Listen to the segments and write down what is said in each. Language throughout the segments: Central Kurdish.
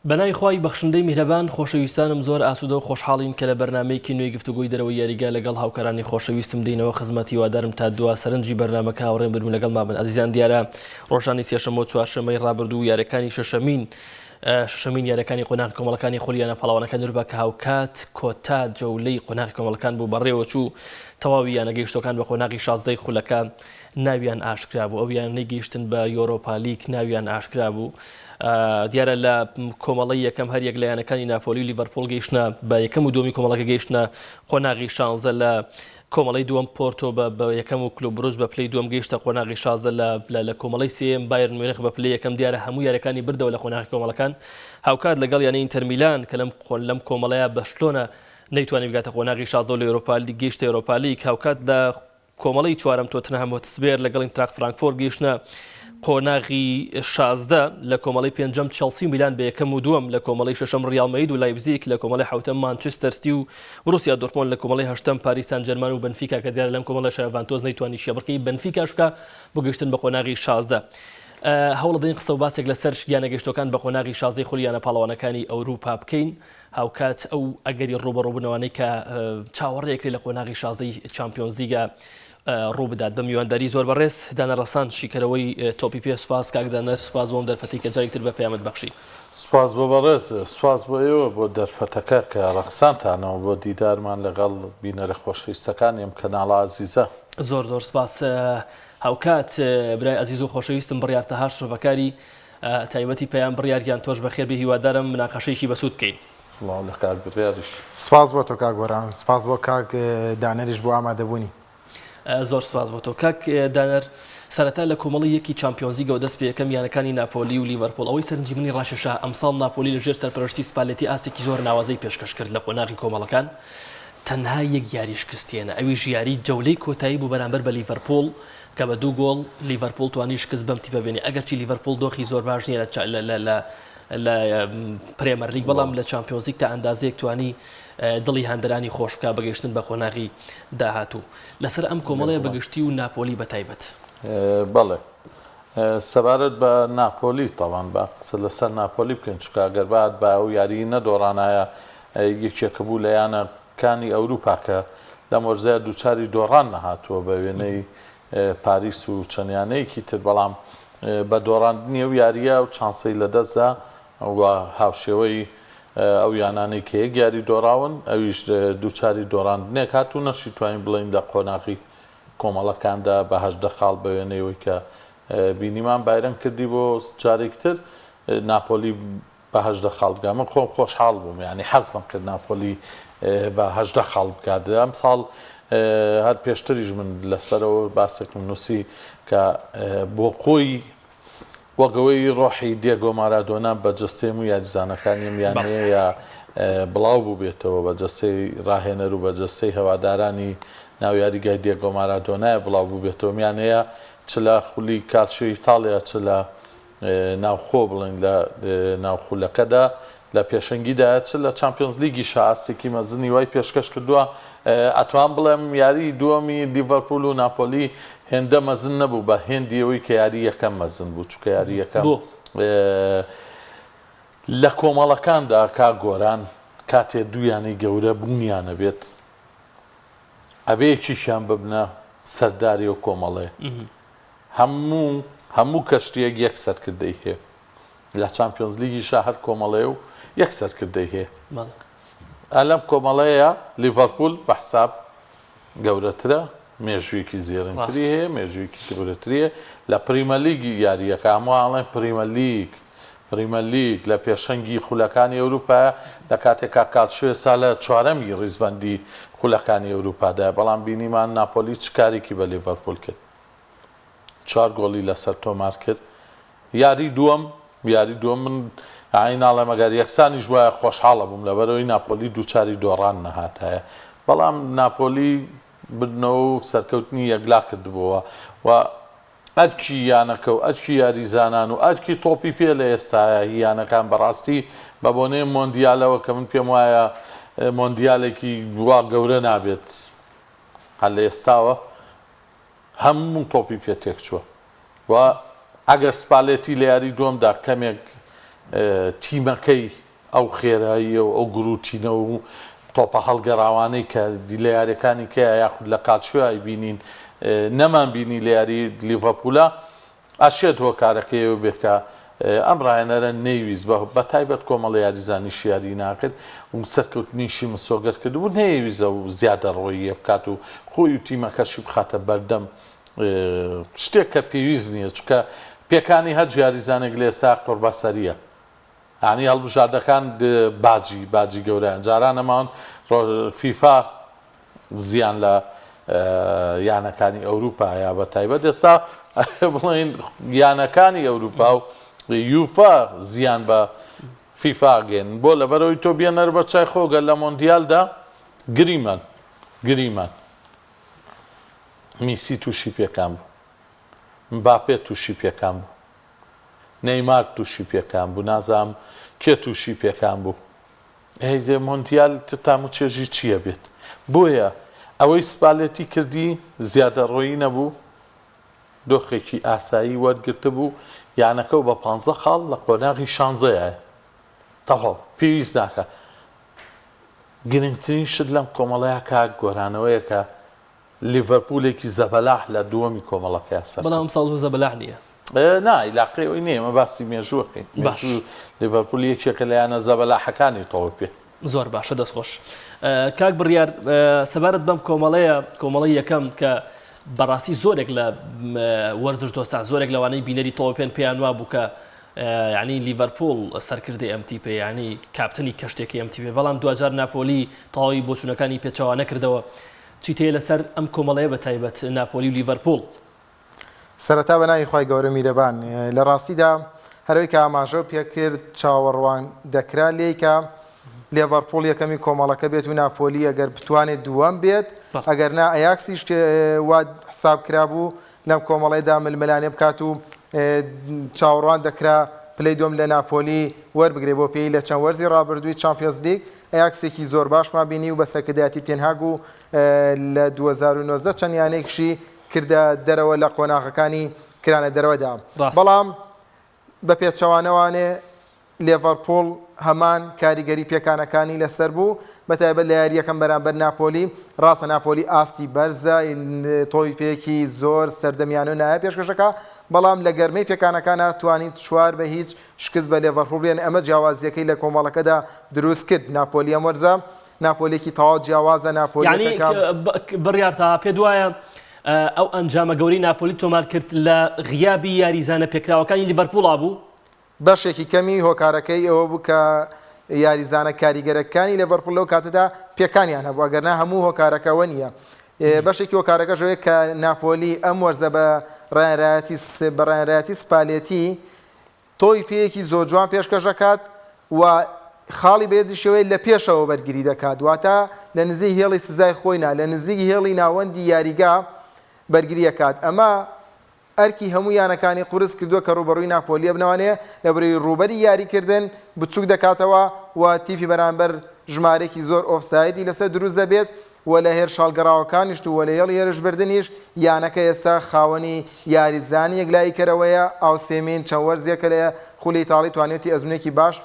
بەنای خوای بەخشندەی میهرەبان خۆشەویستانم زۆر ئاسوودە و خۆشحاڵین کە لە بەرنامەیەکی نوێی گفتوگۆی دەرەوەی یاریگا لەگەڵ هاوکارانی خۆشەویستم دێنەوە خزمەتی وادارم تا دوا سەرنجی بەرنامەکە هاوڕێم بن لەگەڵ مابن. ئەزیزان دیارە ڕۆژانی سێشەمە و چوارشەمەی ڕابردوو یاریەکانی شەشەمین یاریەکانی قۆناغی کۆمەڵەکانی خۆلیانە پاڵاوانەکانی روبا کە هاوکات کۆتا جەولەی قۆناغی کۆمەڵەکان بوو بەڕێوە چوو تەواوی یانەگەیشتەکان بە قۆناغی 16 خولەکە ناویان ئاشکرا بوو، ئەو یان نەیگەیشتن بە یۆرۆپا لیگ ناویان ئاشکرا بوو. دیارە لە کۆمەڵی یەکەم هەر یەک لە یانەکانی ناپۆلی و لیڤەرپۆڵ گەیشتنە بە یەکەم و دووەمی کۆمەڵەکە گەیشتنە قۆناغی 16 لە کۆمەڵی دووەم پۆرتۆ بە یەکەم و کلوب بروژ بە پلەی دووەم گەیشتە قۆناغی 16 لە کۆمەڵی سێم بایرن میونخ بە پلەی یەکەم. دیارە هەموو یاریەکانی بردەوە لە قۆناغی کۆمەڵەکان هاوکات لەگەڵ یانەی ئینتەر میلان کە لەم کۆمەڵەیە بە شلۆنە نەیتوانێت بگاتە قۆناغی 16 لە ئەوروپا لیگ گەیشتە ئەوروپا لیگ. هاوکات لە کۆمەڵی چوارەم تۆتنهام هۆتسپێر لەگەڵ ئینتراخت فرانکفۆرت گەیشتنە قۆناغی 16 لە کۆمەڵی پێنجەم چەلسی میلان بە یەکەم و دووەم، لە کۆمەڵی شەشەم ڕیال مەدرید و لایپزیگ، لە کۆمەڵی حوتەم مانچستەر سیتی و بروسیا دۆرتموند، لە کۆمەڵی هەشتەم پاریس سان ژەرمان و بنفیکا کە دیارە لەم کۆمەڵە شایڤانتۆز نەیتوانی شێبڕکەی بنفیکاش بکە بۆ گەیشتن بە قۆناغی 16. هەوڵ دەین قسە و باسێک لەسەر یانەگەیشتەکان بە قۆناغی 16 خولیانە پاڵەوانەکانی ئەوروپا بکەین. هاوکات ئەو ئەگەری ڕوبەڕووبوونەوەی کە چاوەڕێیەکری لە قۆناغی 16 چامپیۆنز لیگە ڕوو بدات بە میوانداری زۆر بەڕێز دانەڕەسان شیکەرەوەی تۆپی پێ سوپاس کاکدانەر سوپاس بۆم دەرفەتی کە جارێکتر بە پەیامت بەخشی. سوپاس بۆ بەڕێز، سوپاس بۆ ئێوە بۆ دەرفەتەکە کە ڕەخسانتانەوە بۆ دیدارمان لەگەڵ بینەرە خۆشەویستەکانیم کەناڵە عەزیزە. زۆر زۆر سوپاس هاوکات برای عەزیز و خۆشەویستم بڕیارتەها شڕڤەکاری تایبەتی پەیام بڕیاریان تۆش بەخێر بێ هیوادارم مناقەشەیەکی بەسوود بکەین. سڵاو لە کار بڕیاریش. سپاس بۆ تۆ کاک گۆران، سپاس بۆ کاک دانەریش بۆ ئامادەبوونی. زۆر سپاس بۆ تۆ کاک دانەر. سەرەتا لە کۆمەڵی یەکی چامپیۆنز لیگەوە دەست پێ یەکەم یانەکانی ناپۆلی و لیڤەرپۆڵ ئەوەی سەرنجیمنی ڕاشەشا ئەمساڵ ناپۆلی لەژێر سەرپەرشتی سپالێتی ئاسێکی زۆر ناوازەی پێشکەش کرد لە قۆناغی کۆمەڵەکان، تەنها یەک یاری شکستیێنە، ئەویش یاری جەولەی کۆتایی بوو بەرامبەر بە لیڤەرپۆڵ کە بە 2 گۆڵ لیڤەرپۆڵ توانی شکست بەم تیپە بێنێ. ئەگەرچی لیڤەرپۆڵ دۆخی زۆر باش نییە لە پرێمەر لیگ، بەڵام لە چامپیۆنز لیگ تا ئەندازەیەک توانی دڵی هەندەرانی خۆش بکە بەگەیشتن بە قۆناغی داهاتوو. لەسەر ئەم کۆمەڵەیە بەگشتی و ناپۆلی بەتایبەت. بەڵێ سەبارەت بە ناپۆلی تاوان بە قسە لەسەر ناپۆلی بکەین چکە گەربات بە ئەو یاری نەدۆڕانایە یەکێکە بوو لە یانەکانی ئەوروپا کە لە مۆرزەیە دووچاری دۆڕان نەهاتووە بە وێنەی پاریس و چەندیانەیەکی تر، بەڵام بە دۆڕاندنی ئەو یاریە و چانسەی لەدەستدا و هاوشێوەی ئەو یانانەی کە یەک یاری دۆڕاون ئەویش دووچاری دۆڕاندنێک هاتوو نەشی توانین بڵین لە قۆناغی کۆمەڵەکاندا بە 18 خاڵ بە وێنەیەوەی کە بینیمان بایرەن کردی بۆ جارێکتر ناپۆلی بە 18 خاڵ بگا. من خۆم خۆشحاڵ بووم، یعنی حەزم کرد ناپۆلی بە 18 خاڵ بکات. ئەم ساڵ هەر پێشتریش من لەسەرەوە باسێکم نووسی کە بۆ خۆی وەگەوەی ڕۆحی دیێگۆ مارادۆنا بە جەستەی و یاریزانەکانیم یانەیە یا بڵاو بوو بێتەوە بە جەستەی ڕاهێنەر و بە جەستەی هەوادارانی ناو یاریگای دیێگۆ مارادۆنایە بڵاو بوو بێتەوە میانەیە چ لە خولی کاتشۆ ئیتاڵیا چ لە ناوخۆ بڵین لە ناوخولەکەدا لە پێشەنگیدا چ لە چامپیۆنز لیگی شاسێکی مەزنی وای پێشکەش کردووە. ئەتوان بڵێم یاری دووەمی لیڤەرپۆڵ و ناپۆلی هێندە مەزن نەبوو بە هێندیەوەی کە یاری یەکەم مەزن بوو، چکە یاری یەکەم لە کۆمەڵەکاندا کا گۆران کاتێ دوویانی گەورە بوونیانە بێت ئەبەیەکیشیان ببنە سەرداری و کۆمەڵێ هەموو کەشتیەک یەک سەرکردەی هەیە. لە چامپیۆنز لیگیشا هەر کۆمەڵێ و یەک سەرکردەی هەیە. ئەلەم کۆمەڵەیە لیڤەرپۆڵ بە حساب گەورەترە، مێژوویەکی زێڕینتری هەیە، مێژوویەکی گەورەتریە لە پریمەر لیگی یاریەکە. هەمووانڵێن پریمەر لیگ لە پێشەنگی خولەکانی ئەوروپایە لە کاتێکا کاتشوێ ساڵە چوارەمی ڕیزبەندی خولەکانی ئەوروپادایە، بەڵام بینیمان ناپۆلی چ کارێکی بە لیڤەرپۆڵ کرد، 4 گۆڵی لەسەر تۆمار کرد. یاری دووەم من عیناڵە مەگەر یەکسانیش وایە خۆشحاڵە بووم لەبەرەوەی ناپۆلی دووچاری دۆڕان نەهات هەیە، بەڵام ناپۆلی بردنەوە و سەرکەوتنی یەکلا کردبووە و ئەرکی یانەکە و ئەرکی یاریزانان و ئەرکی تۆپی پێ لە ئێستاە یانەکان بەڕاستی بە بۆنەی مۆندیالەوە کە من پێم وایە مۆندیالێکی وا گەورە نابێت هەر لە ئێستاوە هەموو تۆپی پێ تێک چووە و ئەگەر سپالێتی لە یاری دووەمدا کەمێک تیمەکەی ئەو خێرایی و ئەو گروتینە و تۆپە هەڵگەڕاوانەی کە لە یاریەکانی کەیە یاخود لە کاتشوای بینین نەمان بینی لە یاری لیڤەپوولە ئاشێت هۆکارەکەیەوە بێکە ئەم ڕایەنەرە نەیویست بە تایبەت کۆمەڵی یاریزانی شیاری ناکرد و سەرکەوتنیشی مسۆگەر کردبوو نەیویستە و زیادە ڕۆیە بکات و خۆی و تیمەکەشی بخاتە بەردەم شتێک کە پێویست نییە چکە پێکانی هەر یاریزانێک لە ئێستا قوربەسەریە ینی هەڵبژاردەکان باجی گەورەیان جاران ئەمان فیفا زیان لە یانەکانی ئەوروپا یا بە تایبەت ئێستا بڵێن یانەکانی ئەوروپا و یوفا زیان بە فیفا گەن بۆ لەبەرەوەی تۆ بێنەر بە چای خۆگە لە مۆندیالدا گریمان میسی تووشی پێکان بوو مباپێ تووشی پێکان بوو نەیمار تووشی پێکان بوو نازام کێ تووشی پێکان بوو مۆندیال تامو چێژی چییە بێت بۆیە ئەوەی سپالێتی کردی زیادە ڕۆیی نەبوو دۆخێکی ئاسایی وەرگرتە بوو یانەکە و بە 15 خاڵ لە قۆناغی 16 تەواو پێویست ناکە گرنگترین شت لەم کۆمەڵەیە کاک گۆرانەوەیە کە لیڤەرپولێکی زەبەلاح لە دووەمی کۆمەڵەکەی سەر بەڵام ساڵ زەبەلاح نییە نایلاقەوەی نییە مە باسی مێژووەکەین لیڤەرپول یەکێکە لە یانە زەبەلاحەکانی تەواو پێ زۆر باشە دەستخۆش کاک بڕیار سەبارەت بەم کۆمەڵی یەکەم کە بەڕاستی زۆرێک لە وەرزش دۆستان زۆرێک لەوانەی بینەری تۆپێن پێیان وا بوو کە ینی لیڤەرپول سەرکردی ئەمتیپێ ینی کاپتنی کەشتێکی ئەمتیپێ بەڵام دوجار ناپۆلی تەواوی بۆچوونەکانی پێچەوە نەکردەوە چیتەیە لەسەر ئەم کۆمەڵەیە بە تایبەت ناپۆلی و لیڤەرپول سەرەتا بە ناوی خی گەورە میرەبان لە ڕاستیدا هەروەی کە ئاماژە و پێکرد چاوەڕوان دەکرا لێکە لیڤەرپول یەکەمی کۆمەڵەکە بێت و ناپۆلی ئەگەر بتوانێت دووەم بێت ئەگەر نا ئەیاکسیش وا حساب کرابوو لەم کۆمەڵەیەدا ململانێ بکات و چاوەڕوان دەکرا پلەی دۆم لە ناپۆلی وەربگرێ بۆ پێی لە چەند وەرزی ڕابردووی چامپیۆنز لیگ ئەیاکسێکی زۆر باشمان بینی و بە سەرکردایەتی تێنهاگ و لە 2019 چەند یانێکشی کردە دەرەوە لە قۆناغەکانی کرانە دەرەوەدا بەڵام بە پێچەوانەوانێ لیڤەرپول هەمان کاریگەری پێکانەکانی لەسەر بوو بەتایبەت لە یاریەکەم بەرامبەر ناپۆلی ڕاستە ناپۆلی ئاستی بەرزە تۆی پێکی زۆر سەردەمیانە نایە پێشکەشەکە بەڵام لە گەرمەی پێکانەکانە توانیت چوار بە هیچ شکست بە لیڤەرپول بێن ئەمە جیاوازیەکەی لە کۆمەڵەکەدا دروست کرد ناپۆلی ئەم وەرزە ناپۆلێکی تەواو جیاوازە ناپۆلیەکە بڕیار تا پێ دوایە ئەو ئەنجامە گەوری ناپۆلی تۆمار کرد لە غیابی یاریزانە پێکراوەکانی لیڤەرپوڵا بوو بەشێکی کەمی هۆکارەکەی ئەوە بوو کە یاریزانە کاریگەرەکانی لیڤەرپوڵ لەو کاتەدا پێکانیان هەبوو ئەگەرنا هەموو هۆکارەکەەوە نییە بەشێکی هۆکارەکە ژەوەیە کە ناپۆلی ئەم وەرزە بە ڕایەنایەتی سپالێتی تۆی پێیەکی زۆر جوان پێشکەشەکات و خاڵی بەهێزی شێوەیە لە پێشەوە بەرگری دەکات واتە لە نزیک هێڵی سزای خۆینا لە نزیک هێڵی ناوەندی یاریگا بەرگریەکات ئەمە ئەرکی هەموو یانەکانی قورس کردووە کە ڕوبەڕووی ناپۆلیە بنەوانەیە لەبەرەوەی ڕوبەری یاریکردن بچووک دەکاتەوە و تیپی بەرامبەر ژمارێکی زۆر ئۆفسایدی لەسەر دروست دەبێت و لە هێر شاڵگەڕاوەکانیشت و لە هێڵی هێرشبردنیش یانەکە ئێستا خاوەنی یاریزانی یەکلایی کەرەوەیە ئاوسێمین چەند وەرزێکە لە خولی ئیتاڵی توانێتی ئەزمونێکی باش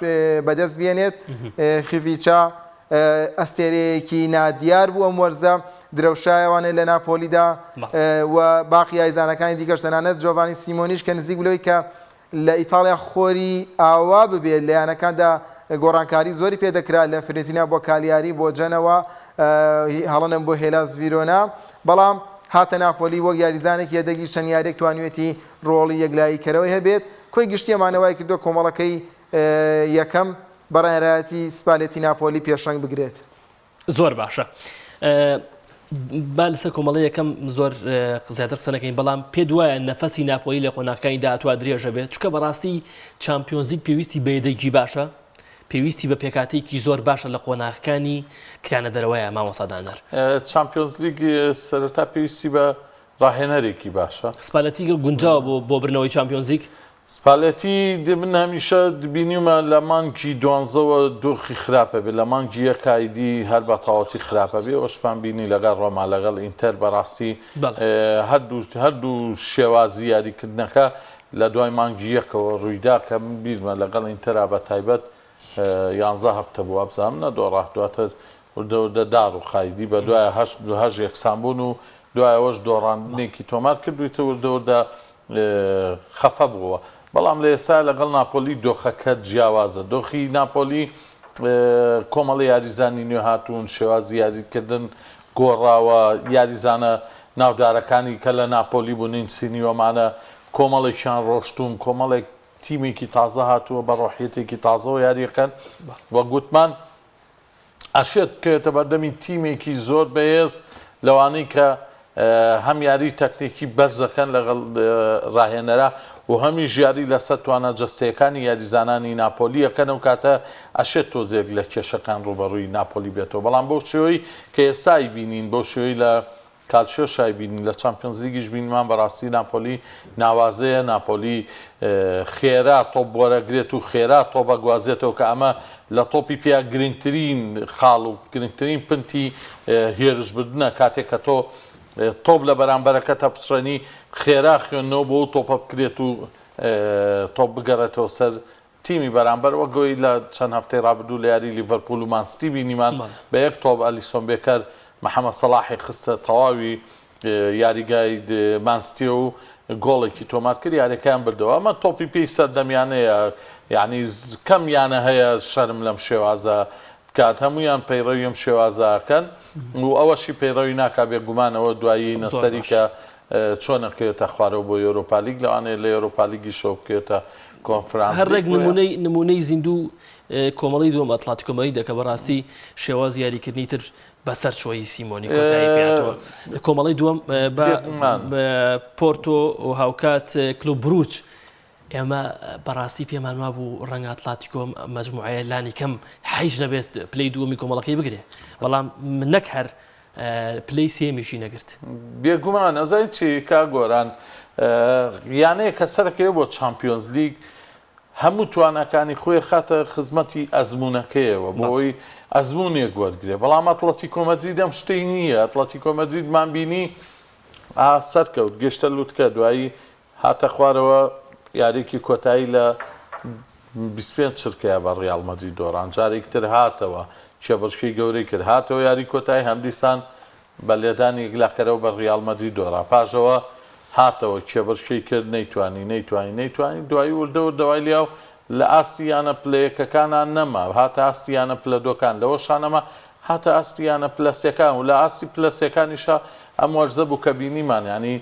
بەدەست بێنێت خیڤیچا ئەستێرەیەکی نادیار بوو ئەم وەرزە درەوشایەوانە لە ناپۆلیدا و باقی یاریزانەکانی دیکەش تەنانەت جۆڤانی سیمۆنیش کە نزیک بلەوەی کە لە ئیتاڵیا خۆری ئاوا ببێت لە یانەکاندا گۆڕانکاری زۆری پێدەکرا لە فرێتینا بۆ کالیاری بۆ جەنەوە هەڵەنم بۆ هێلاس ڤیرۆنا بەڵام هاتە ناپۆلی وەک یاریزانێکی یەدەگی چەند یارێک توانوێتی ڕۆڵی یەکلایی کەرەوەی هەبێت کۆی گشتیەمانەوەی کردو کۆمەڵەکەی یەکەم بەڕێنەرایەتی سپالێتی ناپۆلی پێشەنگ بگرێت زۆر باشە با لەسەر کۆمەڵی یەکەم زۆر زیاتر قسە نەکەین بەڵام پێ دوایە نەفەسی ناپۆلی لە قۆناغەکانی داهاتوە درێژە بێت چونکە بەڕاستی چامپیۆنز لیگ پێویستی بە یەدەگی باشە پێویستی بە پێکاتێکی زۆر باشە لە قۆناغەکانی کرانە دەرەوەیە مامۆسادانەر چامپیۆنز لیگ سەرەتا پێویستی بە ڕاهێنەرێکی باشە سپالەتی گونجاوە بۆ برنەوەی چامپیۆنز لیگ سپالەتی من هەمیشە دبینیمە لە مانگی دوانزەوە دۆخی خراپە بێت لە مانگی یەکایدی هەر بە تەواوەتی خراپە بێ ئەوشمان بینی لەگەڵ ڕۆما لەگەڵ ئینتەر بەڕاستی هەردوو شێوازی یاریکردنەکە لە دوای مانگی یەکەوە ڕوویدا کە من بیرمە لەگەڵ ئینتەرا بە تایبەت 11 هەفتە بووە بزانم نەدۆڕا دواتر وردە دار و خایدی بە دوای هەژ یەکسانبوون و دوایەوەش دۆڕاندنێکی تۆمار کردویتە وردە خەفە بووە بەڵام لە ئێستا لەگەڵ ناپۆلی دۆخەکە جیاوازە دۆخی ناپۆلی کۆمەڵی یاریزانی نوێ هاتوون شێوازی یاریکردن گۆڕاوە یاریزانە ناودارەکانی کە لە ناپۆلی بوونین سینیوەمانە کۆمەڵێکیان ڕۆشتوون کۆمەڵێک تیمێکی تازە هاتووە بە ڕۆحیەتێکی تازەوە یاریەکەن وە گوتمان ئەشێت کێتە بەردەمی تیمێکی زۆر بەهێز لەوانەی کە هەم یاری تەکنێکی بەرزەکەن لەگەڵ ڕاهێنەرە و هەمی ژیاری لەسەر توانە جەستەیەکانی یاریزانانی ناپۆلی یەکەن و کاتە ئەشێت تۆزێک لە کێشەکان ڕوبەڕووی ناپۆلی بێتەوە بەڵام بەو شێوەی کە ئێستای بینین بۆ شێوەی لە کاتشێشای بینین لە چامپیۆنز لیگیش بینمان بەڕاستی ناپۆلی ناوازەیە ناپۆلی خێرا تۆپ وەرەگرێت و خێرا تۆپ بەگوازێتەوە کە ئەمە لە تۆپی پیا گرنگترین خاڵ و گرنگترین پنتی هێرشبردنە کاتێک کە تۆ تۆپ لە بەرامبەرەکە تا پچڕێنی خێرا خوێندنەوە بۆ تۆپە بکرێت و تۆپ بگەڕێتەوە سەر تیمی بەرامبەر وە گۆی لە چەند هەفتەی ڕابردوو لە یاری لیڤەرپول و مانسیتی بینیمان بە یەک تۆپ ئەلیسۆن بێکەر محەممەد سەلاحی خستە تەواوی یاریگای مانسیتیە و گۆڵێکی تۆمات کرد یاریەکەیان بردەوە ئەمە تۆپی پێی سەردەمیانەیە یعنی کەم یانە هەیە شەرم لەم شێوازە کات هەمویان پەیڕەویم شێوازەکەن و ئەوەشی پەیڕەوی ناکا بێگومانەوە دوایی نەسەری کە چۆنەکەوێتە خوارەوە بۆ یۆرۆپالیگ لەوانەیە لە یۆرۆپالیگی شەو بکێتە کۆنفرانس هەرێک نمونەی زیندوو کۆمەڵی دووەم ئەتلاتیکۆمەلی دەکە بەڕاستی شێواز یاریکردنی تر بەسەر چۆی سیمۆنی کۆتایی پێاتەوە کۆمەڵی دووەم پۆرتۆ و هاوکات کلوب بروچ ئێمە بەڕاستی پێمان وابوو ڕەنگە ئەتلاتیکۆم مەجموعەیە لانی کەم حیج نەبێت پلەی دووەمی کۆمەڵەکەی بگرێ بەڵام نەک هەر پلەی سێمیشی نەگرت بێگومان ئەزای چی کا گۆران یانەیە کە سەرەکەوە بۆ چامپیۆنز لیگ هەموو توانەکانی خۆی خاتە خزمەتی ئەزمونونەکەیەوە بۆی ئەزمونێک وەرگێ بەڵام ئەتلەتیکۆ مەدرید ئەم شتەی نییە ئەتلەتیکۆ مەدریدمان بینی سەرکەوت گەشتە لووتکە دوایی هاتە خوارەوە یاریکی کۆتایی لە 25 چرکەیە بە ڕیال مەدرید دۆڕان جارێک تر هاتەوە چێبڕشکەی گەورەی کرد هاتەوە یاری کۆتایی هەمدیسان بە لێدانی گلاکەرەوە بە ڕیال مەدرید دۆڕا پاشەوە هاتەوە کێبڕشکەی کرد نەیتوانی دوایی وردەوە لیاو لە ئاستیانە پلەیەکەکانان نەما هاتە ئاستیانە پلە دۆکان لەوە شانەما هاتە ئاستیانە پلەسیەکان و لە ئاستی پلەسیەکانیشە ئەم وەرزە بوو کە بینیمان ینی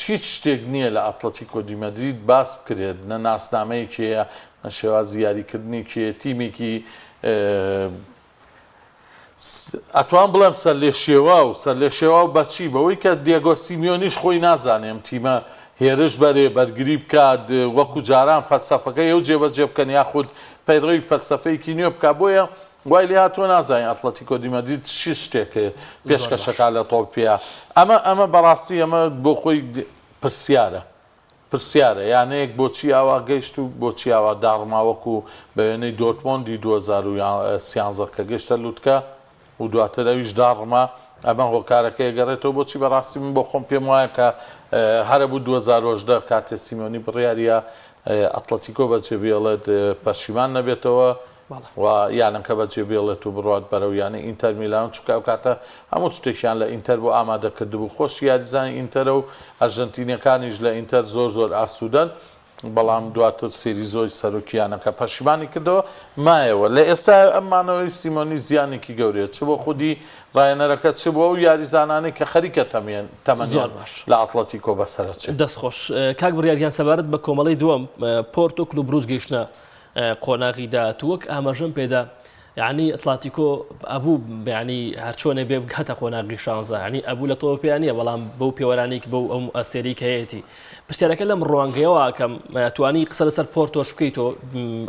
هیچ شتێک نییە لە ئەتلەتیکۆ دی مەدرید باس بکرێت نە ناسنامەیەکیە نە شێوازی یاریکردنێکی تیمێکی ئەتوان بڵێم سەر لێ شێوا و بەچی بەوەی کە دیێگۆ سیمیۆنیش خۆی نازانێم تیمە هێرش بەرێ بەرگری بکات وەکو جاران فەلسەفەکەی ئەو جێبەجێ بکەن یاخود پەیڕەوی فەلسەفەیەکی نوێ بکات بۆیە وای لێ هاتووە نازانین ئەتلەتیکۆ دی مەدرید چی شتێکە پێشکەشەکە لە تۆپیا ئەمە بەڕاستی ئەمە بۆ خۆی پرسیارە یانەیەک بۆچی ئاوا گەیشت و بۆچی ئاوا داڕماوەکو بە وێنەی دۆرتمۆندی 2013 کە گەشتە لووتکە و دواتر ئەویش داڕما ئەمە هۆکارەکەی گەڕێتەوە بۆچی بەڕاستی من بۆ خۆم پێم وایە کە هەرە بوو 2010 کاتێ سیمۆنی بڕیاریە ئەتلەتیکۆ بەجێ بێڵێت پەشیمان نەبێتەوە و یانەکە بەجێ بێڵێت و بڕات بەرەو یانە ئینتەر میلان چکە و کاتە هەموو شتێکیان لە ئینتەر بۆ ئامادەکردبوو خۆش یاریزانی ئینتەرە و ئەرژەنتینیەکانیش لە ئینتەر زۆر ئاسوودەن بەڵام دواتر سێری زۆی سەرۆکیانەکە پەشیمانی کردەوە مایەوە لە ئێستا ئەمانەوەی سیمۆنی زیانێکی گەورەیە چ بۆ خودی ڕایەنەرەکە چ بۆ ئەو یاریزانانی کە خەریکە تەمەنیان لە ئەتلەتیکۆ بەسەرچێت دەستخۆش کاک بڕیاریان سەبارەت بە کۆمەڵی دووەم پۆرتۆ کلوب بروچ گەیشتە قۆناغی داهاتووەک ئاماژەم پێدا یعنی ئەتلەتیکۆ ئەبوو ینی هەرچۆنێ بێ بگاتە قۆناغی 16 ینی ئەبوو لە تۆپیان نییە بەڵام بەو پێوەرانێک بەو ئەم ئەستێری کەیەتی پرسیارەکە لەم ڕوانگەیەوە کەم توانی قسە لەسەر پۆرتۆش بکەیتەوە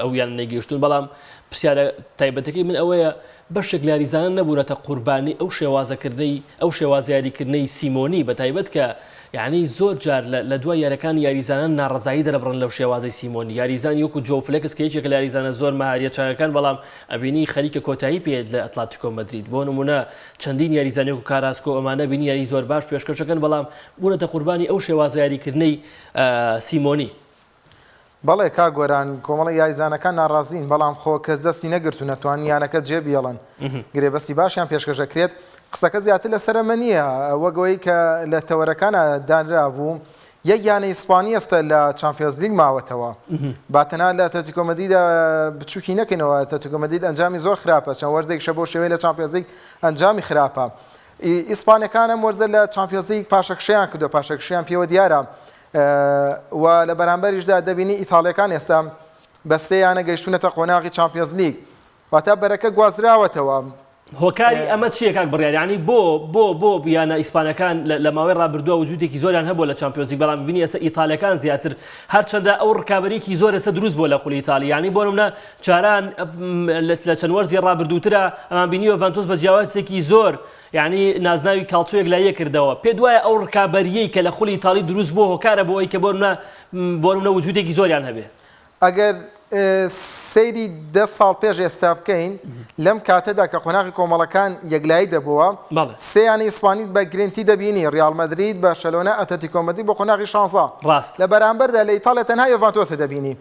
ئەو یان نەیگەیشتون بەڵام پرسیارە تایبەتەکەی من ئەوەیە بەشێک یاریزانە نەبوونەتە قوربانی ئەو شێوازەکردنەی ئەو شێوازیاریکردنەی سیمۆنی بە تایبەت کە یعنی زۆر جار لە دوای یاریەکان یاریزانان ناڕزایی دەرەبڕن لەو شێوازەی سیمۆنی یاریزان یوکو جۆ فلێکس کە یەکێک لە یاریزانە زۆر ماهاریە چاکەکان بەڵام ئەبینی خەریکە کۆتایی پێێت لە ئەتلتیکۆ مەدرید بۆ نمونە چەندین یاریزانێک و کاراسکۆ ئەمانە بینی یاری زۆر باش پێشکەشەکەن بەڵام بوونەتە قوربانی ئەو شێوازە یاریکردنەی سیمۆنی. بەڵێ کا گۆران کۆمەڵی یاریزانەکان ناڕازین بەڵام خۆ کەس دەستی نەگرت و نەتوان یانەکە جێ بێڵن گرێبەستی باشیان پێشکەشەکرێت قسەکە زیاتر لەسەرمە نییە وەگەوەی کە لە تەوەرەکانە دانرا بوو یەک یانە ئیسپانی ئێستا لە چامپیۆنز لیگ ماوەتەوە باتەنها لە ئەتلتیکۆ مەدریدە بچووکی نەکەینەوە ئەتلتیکۆ مەدرید ئەنجامی زۆر خراپە چەند وەرزێک شە بۆ شێوەیە لە چامپیۆنز لیگ ئەنجامی خراپە ئیسپانیەکان ئەم وەرزە لە چامپیۆنز لیگ پاشەکشەیان کردو پاشەکشیان پێوە دیارە و لە بەرامبەریشدا دەبینی ئیتاڵیەکان ئێستا بە سێ یانە گەیشتونەتە قۆناغی چامپیۆنز لیگ واتە بەرەکە گوازراوەتەوە. هۆکاری ئەمە چییە کاک بڕیار ینی بۆ بیانە ئیسپانەکان لە ماوەی ڕابردووە وجودێکی زۆریان هەبوو لە چامپیۆنز لیگ بەڵام ببینی ئێستا ئیتالیەکان زیاتر هەرچەندە ئەو ڕکابەرێکی زۆر ئێستا دروست بۆ لە خولی ئیتالی ینی بۆ نمونە چاران لە چەند وەرزی ڕابردووترە ئەمان بینی یوڤنتوس بە جیاوازێکی زۆر یعنی نازناوی کاڵچۆیەک لایە کردەوە پێ دوایە ئەو ڕکابەریەی کە لە خولی ئیتالی دروست بۆ هۆکارە بۆ ئەوی کە بۆ نمونە وجودێکی زۆریان هەبێ. ئەگەر سەیری 10 ساڵ پێش ئێستا بکەین لەم کاتەدا کە قۆناغی کۆمەڵەکان یەکلایی دەبووە سێیانی ئیسپانیت بە گرنتی دەبینی ریال مەدرید بارسەلۆنا ئەتلتیکۆ مەدرید بۆ قۆناغی 16 ڕاست لە بەرامبەردا لە ئیتاڵیا تەنها یوڤنتۆسە دەبینی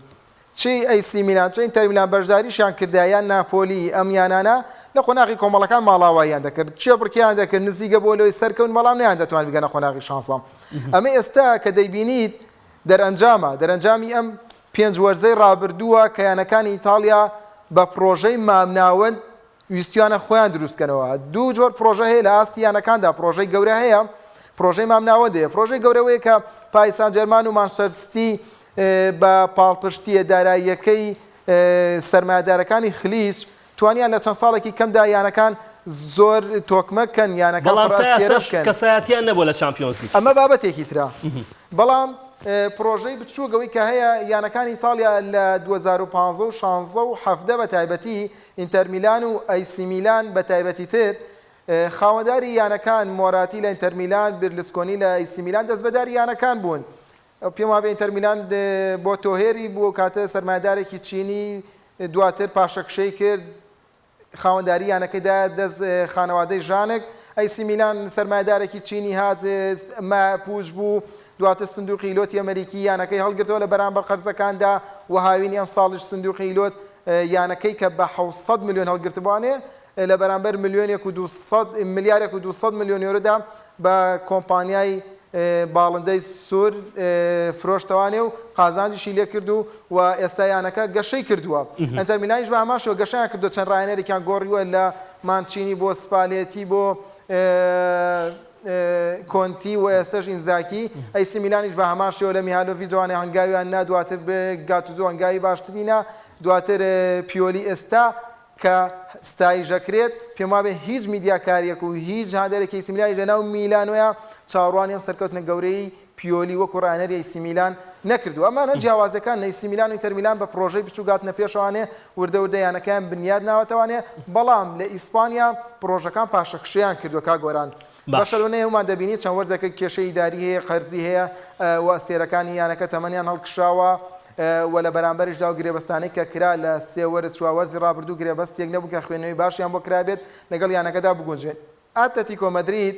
چی ئەیسی میلان چی ئینتەر میلان بەشداریشیان کردایان ناپۆلی ئەم یانانە لە قۆناغی کۆمەڵەکان ماڵاواییان دەکرد چێ بڕکیان دەکرد نزیکە بۆ لەوەی سەرکەون بەڵام نەیان دەتوان بگەنە قۆناغی 16 ئەمە ئێستا کە دەیبینیت دەرەنجامی ئەم پێنج وەرزەی ڕابردووە کە یانەکانی ئیتالیا بە پرۆژەی مامناوەند ویستیانە خۆیان دروستکەنەوە دوو جۆر پرۆژە هەیە لە ئاستی یانەکاندا پرۆژەی گەورە هەیە پرۆژەی مامناوەندەیە پرۆژەی گەورەوەیە کە پاریس سان ژێرمان و مانچستەر سیتی بە پاڵپشتیە داراییەکەی سەرمایەدارەکانی خلیج توانیان لە چەند ساڵێکی کەمدا یانەکان زۆر تۆکمەکەن یانەکان بەڵام کەسایەتیان نەبوو لە چامپیۆنز لیگ ئەمە بابەتێکی ترا بەڵام پرۆژەی بچووگەوەی کە هەیە یانەکانی ئیتالیا لە 2015 و 16 و 17 بە تایبەتی ئینتەر میلان و ئەیسی میلان بە تایبەتی تر خاوەنداری یانەکان مۆراتی لە ئینتەر میلان برلسکۆنی لە ئەیسی میلان دەستبەداری یانەکان بوون پێم وابێ ئینتەر میلان بۆ تۆهێری بوو کاتە سەرمایەدارێکی چینی دواتر پاشەکشەی کرد خاوەنداری یانەکەیدا دەست خانەوادەی ژانێک ئەیسی میلان سەرمایەدارێکی چینی هات پوش بوو دواتر سندوقی لۆتی ئەمریکی یانەکەی هەڵگرتەوە لە بەرامبەر قەرزەکاندا و هاوینی ئەم ساڵش سندوقی لۆت یانەکەی کە بە 700 میلیۆن هەڵگرتبوانێ لە بەرامبەر ملیارێک و 200 میلیۆن یۆرۆدا بە کۆمپانیای باڵندەی سوور فرۆشتوانێ و قازانجیشی لێ کردو و ئێستا یانەکە گەشەی کردووە ئەنتەر میلانیش بە ئەماشەوە گەشەیان کردو چەند ڕایەنەرێکیان گۆڕیوە لە مانچینی بۆ سپالێتی بۆ کۆنتی و ئێستش ئینزاکی ئەیسی میلانیش بە هەماشەوە لە میهالۆڤی جوانێ هەنگاویان نا دواتر گاتوزۆ هەنگاوی باشترینە دواتر پیۆلی ئێستا کە ستایژەکرێت پێم وابێ هیچ میدیاکاریەک و هیچ هادەرێکی ئەیسی میلانی لەناو میلانۆیە چاوەڕوانی ئەم سەرکەوتنە گەورەی پیۆلی وەکو ڕایەنەری ئەیسی میلان نەکردو ئەمانە جیاوازەکان لە ئەیسی میلان و ئینتەر میلان بە پرۆژەی بچوو گاتنە پێشەوانێ وردە یانەکەیان بنیاد ناوەتەوانێ بەڵام لە ئیسپانیا پرۆژەکان پاشەکشەیان کردووە کا گۆران بەشەلۆنەیە هەمان دەبینی چەند وەرزەکە کێشەی ئیداری هەیە قەرزی هەیە و ئەستێرەکانی یانەکە تەمەنیان هەڵکشاوە و لە بەرامبەریشدا و گرێبەستانەی کە کرا لە سێ وەرز چوار وەرزی ڕابردوو گرێبەستێک نەبوو کە خوێندنەوەی باشیان بۆ کرابێت لەگەڵ یانەکەدا بگونجێت ئەتلتیکۆ مەدرید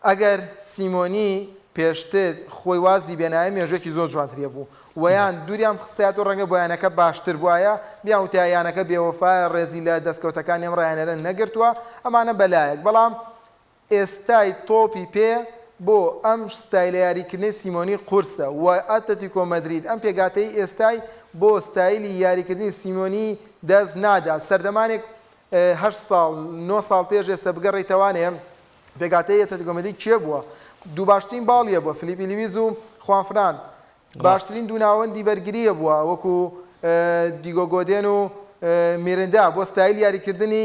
ئەگەر سیمۆنی پێشتر خۆی وازی بێنایە مێژوێکی زۆر جوانترە بوو ویان دووریان خستایەت و ڕەنگە بۆ یانەکە باشتر بووایە بیان وتیا یانەکە بێوەفایە ڕێزی لە دەستکەوتەکانی ئەم ڕایەنەرە نەگرتووە ئەمانە بەلایەک بەڵام ئێستای تۆپی پێ بۆ ئەم ستایلە یاریکردنی سیمۆنی قورسە و ئەتلتیکۆ مەدرید ئەم پێگاتەی ئێستای بۆ ستایلی یاریکردنی سیمۆنی دەست نادا سەردەمانێک 8 ساڵ 9 ساڵ پێش ئێستا بگەڕێیتەوانێ پێگاتەی ئەتلتیکۆ مەدرید کێ بووە دوو باشترین باڵیە بووە فلیپی لیویز و خوانفران باشترین دوو ناوەندی بەرگریە بووە وەکو دیگۆ گۆدێن و میرندا بۆ ستایل یاریکردنی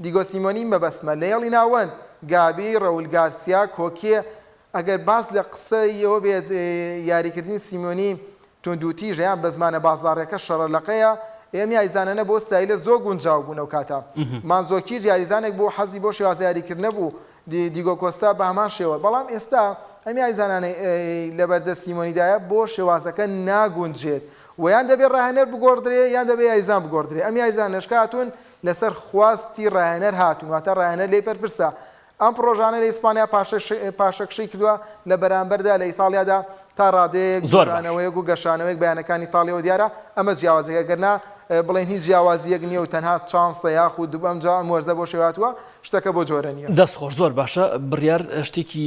دیگۆ سیمۆنی مەبەسمە لە یەڵی ناوەند گابی ڕەول گارسیا کۆکیە ئەگەر باس لە قسەیەوە بێت یاریکردنی سیمۆنی توندوتیژ یان بە زمانە بازاڕێکە شەڕەلەقەیە ئێمە یاریزانە بۆ ستایلە زۆر گونجاو بوون ئەو کاتە مانزۆکیج یاریزانێک بۆ حەزی بۆ شێوازە یاریکردنە بوو دیگۆ کۆستا بە هەمان شێوە بەڵام ئێستا ئەمی یاریزانانەی لەبەردە سیمۆنیدایە بۆ شێوازەکە ناگونجێت و یان دەبێت ڕاهێنەر بگۆڕدرێ یان دەبێت یاریزان بگۆڕدرێ ئەم یاریزان لەشکە هاتوون لەسەر خواستی ڕاهێنەر هاتوون واتە ڕاهێنەر لێی پەرپرسە ئەم پرۆژانە لە ئیسپانیا پاشەکشەی کردووە لە بەرامبەردا لە ئیتاڵیادا تا ڕادەیەک گەشانەوەیەک و گەشانەوەیەک بەیانەکانی ئیتاڵیەوە دیارە ئەمە جیاوازەکە گەرنا بڵێن هیچ جیاوازیەک نییە و تەنها چانسە یاخود دوو ئەم جا وەرزە بۆ شێواتوە شتەکە بۆ جۆرە نییە. دەستخۆش زۆر باشە بڕیار شتێکی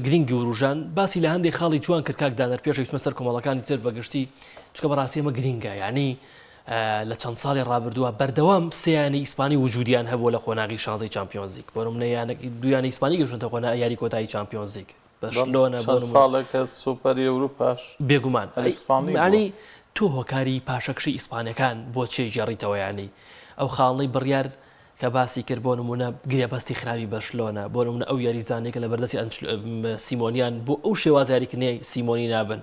گرنگی و ڕوژان باسی لە هەندێک خاڵی جوان کرد کاک دانەر پێش ویستمە سەر کۆمەڵەکانی تر بەگشتی چکە بەڕاستی ئەمە گرینگە یعنی لە چەند ساڵی ڕابردووە بەردەوام سێیانی ئیسپانی وجودیان هەبووە لە خۆناغی شانزەی چامپیۆنز لیگ بۆ نمونە دویانی ئیسپانی گەشتونەتە خۆنا یاری کۆتایی چامپیۆنز لیگ بەشلۆنە بۆ ساڵێکە سوپەری ئەوروپاش بێگومان ینی تۆ هۆکاری پاشەکشی ئیسپانیەکان بۆ چێ ژێڕیتەوە ینی ئەو خاڵەی بڕیار کە باسی کرد بۆ نمونە گرێبەستی خراپی بەشلۆنە بۆ نمونە ئەو یاریزانێکە لە بەردەستی سیمۆنیان بۆ ئەو شێواز یاریکردنی سیمۆنی نابن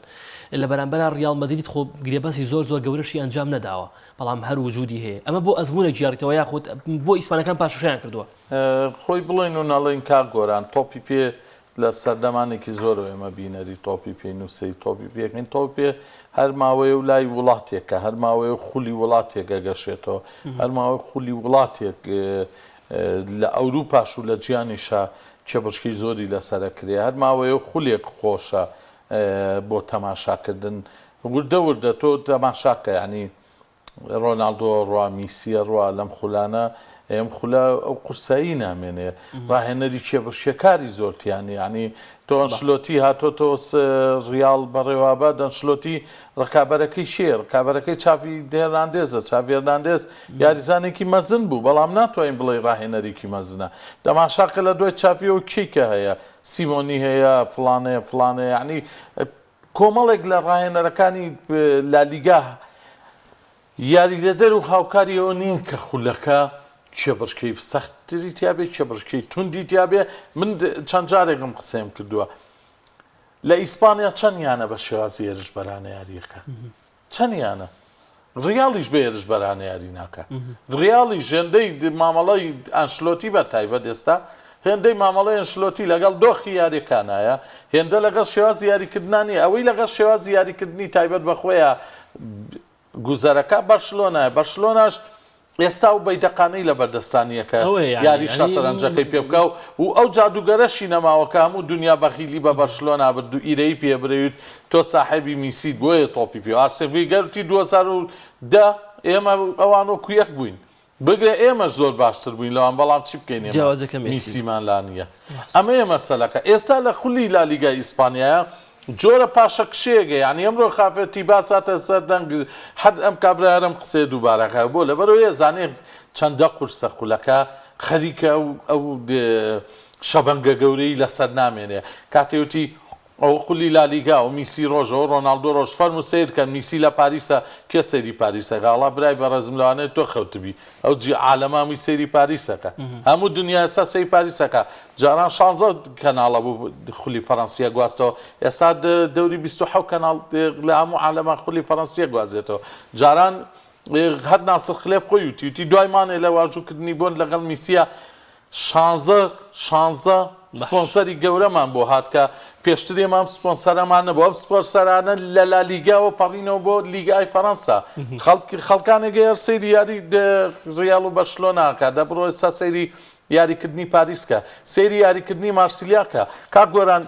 لە بەرامبەر ڕیال مەدریت خۆ گرێبەستی زۆر گەورەشی ئەنجام نەداوە بەڵام هەر وجودی هەیە ئەمە بۆ ئەزمونە گیاڕیتەوە یاخود بۆ ئیسپانەکان پاشەکەیان کردووە خۆی بڵێن و نەڵێن کاک گۆران تۆپی پێ لە سەردەمانێکی زۆر ئێمە بینەری تۆپی پێ نووسی تۆپی پێکەین تۆپی پێ هەر ماوەیە و لای وڵاتێکە هەر ماوەیە خولی وڵاتێکە گەشێتەوە هەر ماوەی خولی وڵاتێک لە ئەوروپاش و لە جیانیشە چێبشکی زۆری لەسەرەکرێ هەر ماوەیە خولێک خۆشە بۆ تەماشاکردن وردە تۆ تەماشاکە ینی ڕۆناڵدۆ ڕوا میسیە ڕوا لەم خولانە ئەم خولە ئەو قورسایی نامێنێ ڕاهێنەری کێبڕشیەکاری زۆرتیانی ینی تۆ ئەنشلۆتی هاتۆ ڕیال بەڕێوابە دەنشلۆتی ڕکابەرەکەی شێر ڕکابەرەکەی چاوی هێرناندێزە چاوی هێرناندێز یاریزانێکی مەزن بوو بەڵام ناتوانین بڵێ ڕاهێنەرێکی مەزنە دەماشاکە لە دوای چاویەوە کێکە هەیە سیمۆنی هەیە فڵانەیە ینی کۆمەڵێک لە ڕاهێنەرەکانی لالیگا یاری لەدەر و هاوکاریەوە نین کە خولەکە کێبڕشکەی سەختتری تیاابێ کێبڕشکەی توندی تیاابێ من چەند جارێکم قسەیم کردووە لە ئیسپانیا چەندیانە بە شێوازی هێرشبەرانە یاریەکە چەندیانە ڕیاڵیش بە هێرشبەرانە یاری ناکە ڕیاڵی ژێندەی مامەڵەی ئەنشلۆتی بە تایبەت ئێستا هێندەی مامەڵەی ئەنشلۆتی لەگەڵ دۆخی یاریەکانایە هێندە لەگەڵ شێوازی یاریکردنانی ئەوەی لەگەڵ شێوازی یاریکردنی تایبەت بەخۆیە گوزەرەکە بەرشلۆناش ئێستا و بەیدەقانەی لە بەردەستانیەکە یاری شەتەرەنجەکەی پێ بکە و ئەو جادوگەرەشی نەماوەکە هەموو دنیا بەخیلی بە بەرشلۆنا برد و ئیرەی پێبرێت تۆ ساحێبی میسید بۆیە تۆپی پێ ئارسێنی گەرتی 2010 ئێمە ئەوان وەکو یەک بووین بگرێ ئێمەش زۆر باشتر بووین لەوان بەڵام چی بکەین میسیمان لانیە ئەمەیە مەسەلەکە ئێستا لە خولی لالیگای ئیسپانیایە جۆرە پاشەکشێگە یعنی ئەمڕۆ خافەتی باساتە سەر دەنگ حەد ئەم کابراارم قسێ دووبارەکە بۆ لەبەرەوەی زانێ چەندە قورسە خولەکە خەریکە ئەو شەبەنگە گەورەی لەسەر نامێنێ کاتێوتی ئەو خولی لالیگا و میسی ڕۆژەوە ڕۆناڵدۆ ڕۆژ فەرمو سیرکە میسی لە پاریسە کێ سەیری پاریسە گاڵا برای بەڕێزم لەوانێت تۆ خەوتبی ئەو عالەمامی سەیری پاریسەکە هەموو دنیا ئێستا سەیری پاریسەکە جاران 16 کەناڵە بوو خولی فەڕەنسیە گواستەوە ئێستا دەوری 27 کەناڵ لە هەموو عالەما خولی فەڕەنسیە گوازێتەوە جاران هەر ناسر خلێف خۆی وتی دوایمانێ لە واژووکردنی بۆن لەگەڵ میسیە 16 سپۆنسەری گەورەمان بۆ هاتکە پێشتر ئێمام سپۆنسەرەمان نەبوو ئەم سپۆنسەرانە لە لالیگاوە پەڕینەوە بۆ لیگای فەڕەنسا خەڵکانێک هەر سەیری یاری ڕیال و بەرشلۆناکە دەبڕۆ ئێستا سەیری یاریکردنی پاریسکە سەیری یاریکردنی مارسیلیاکە کاک گۆران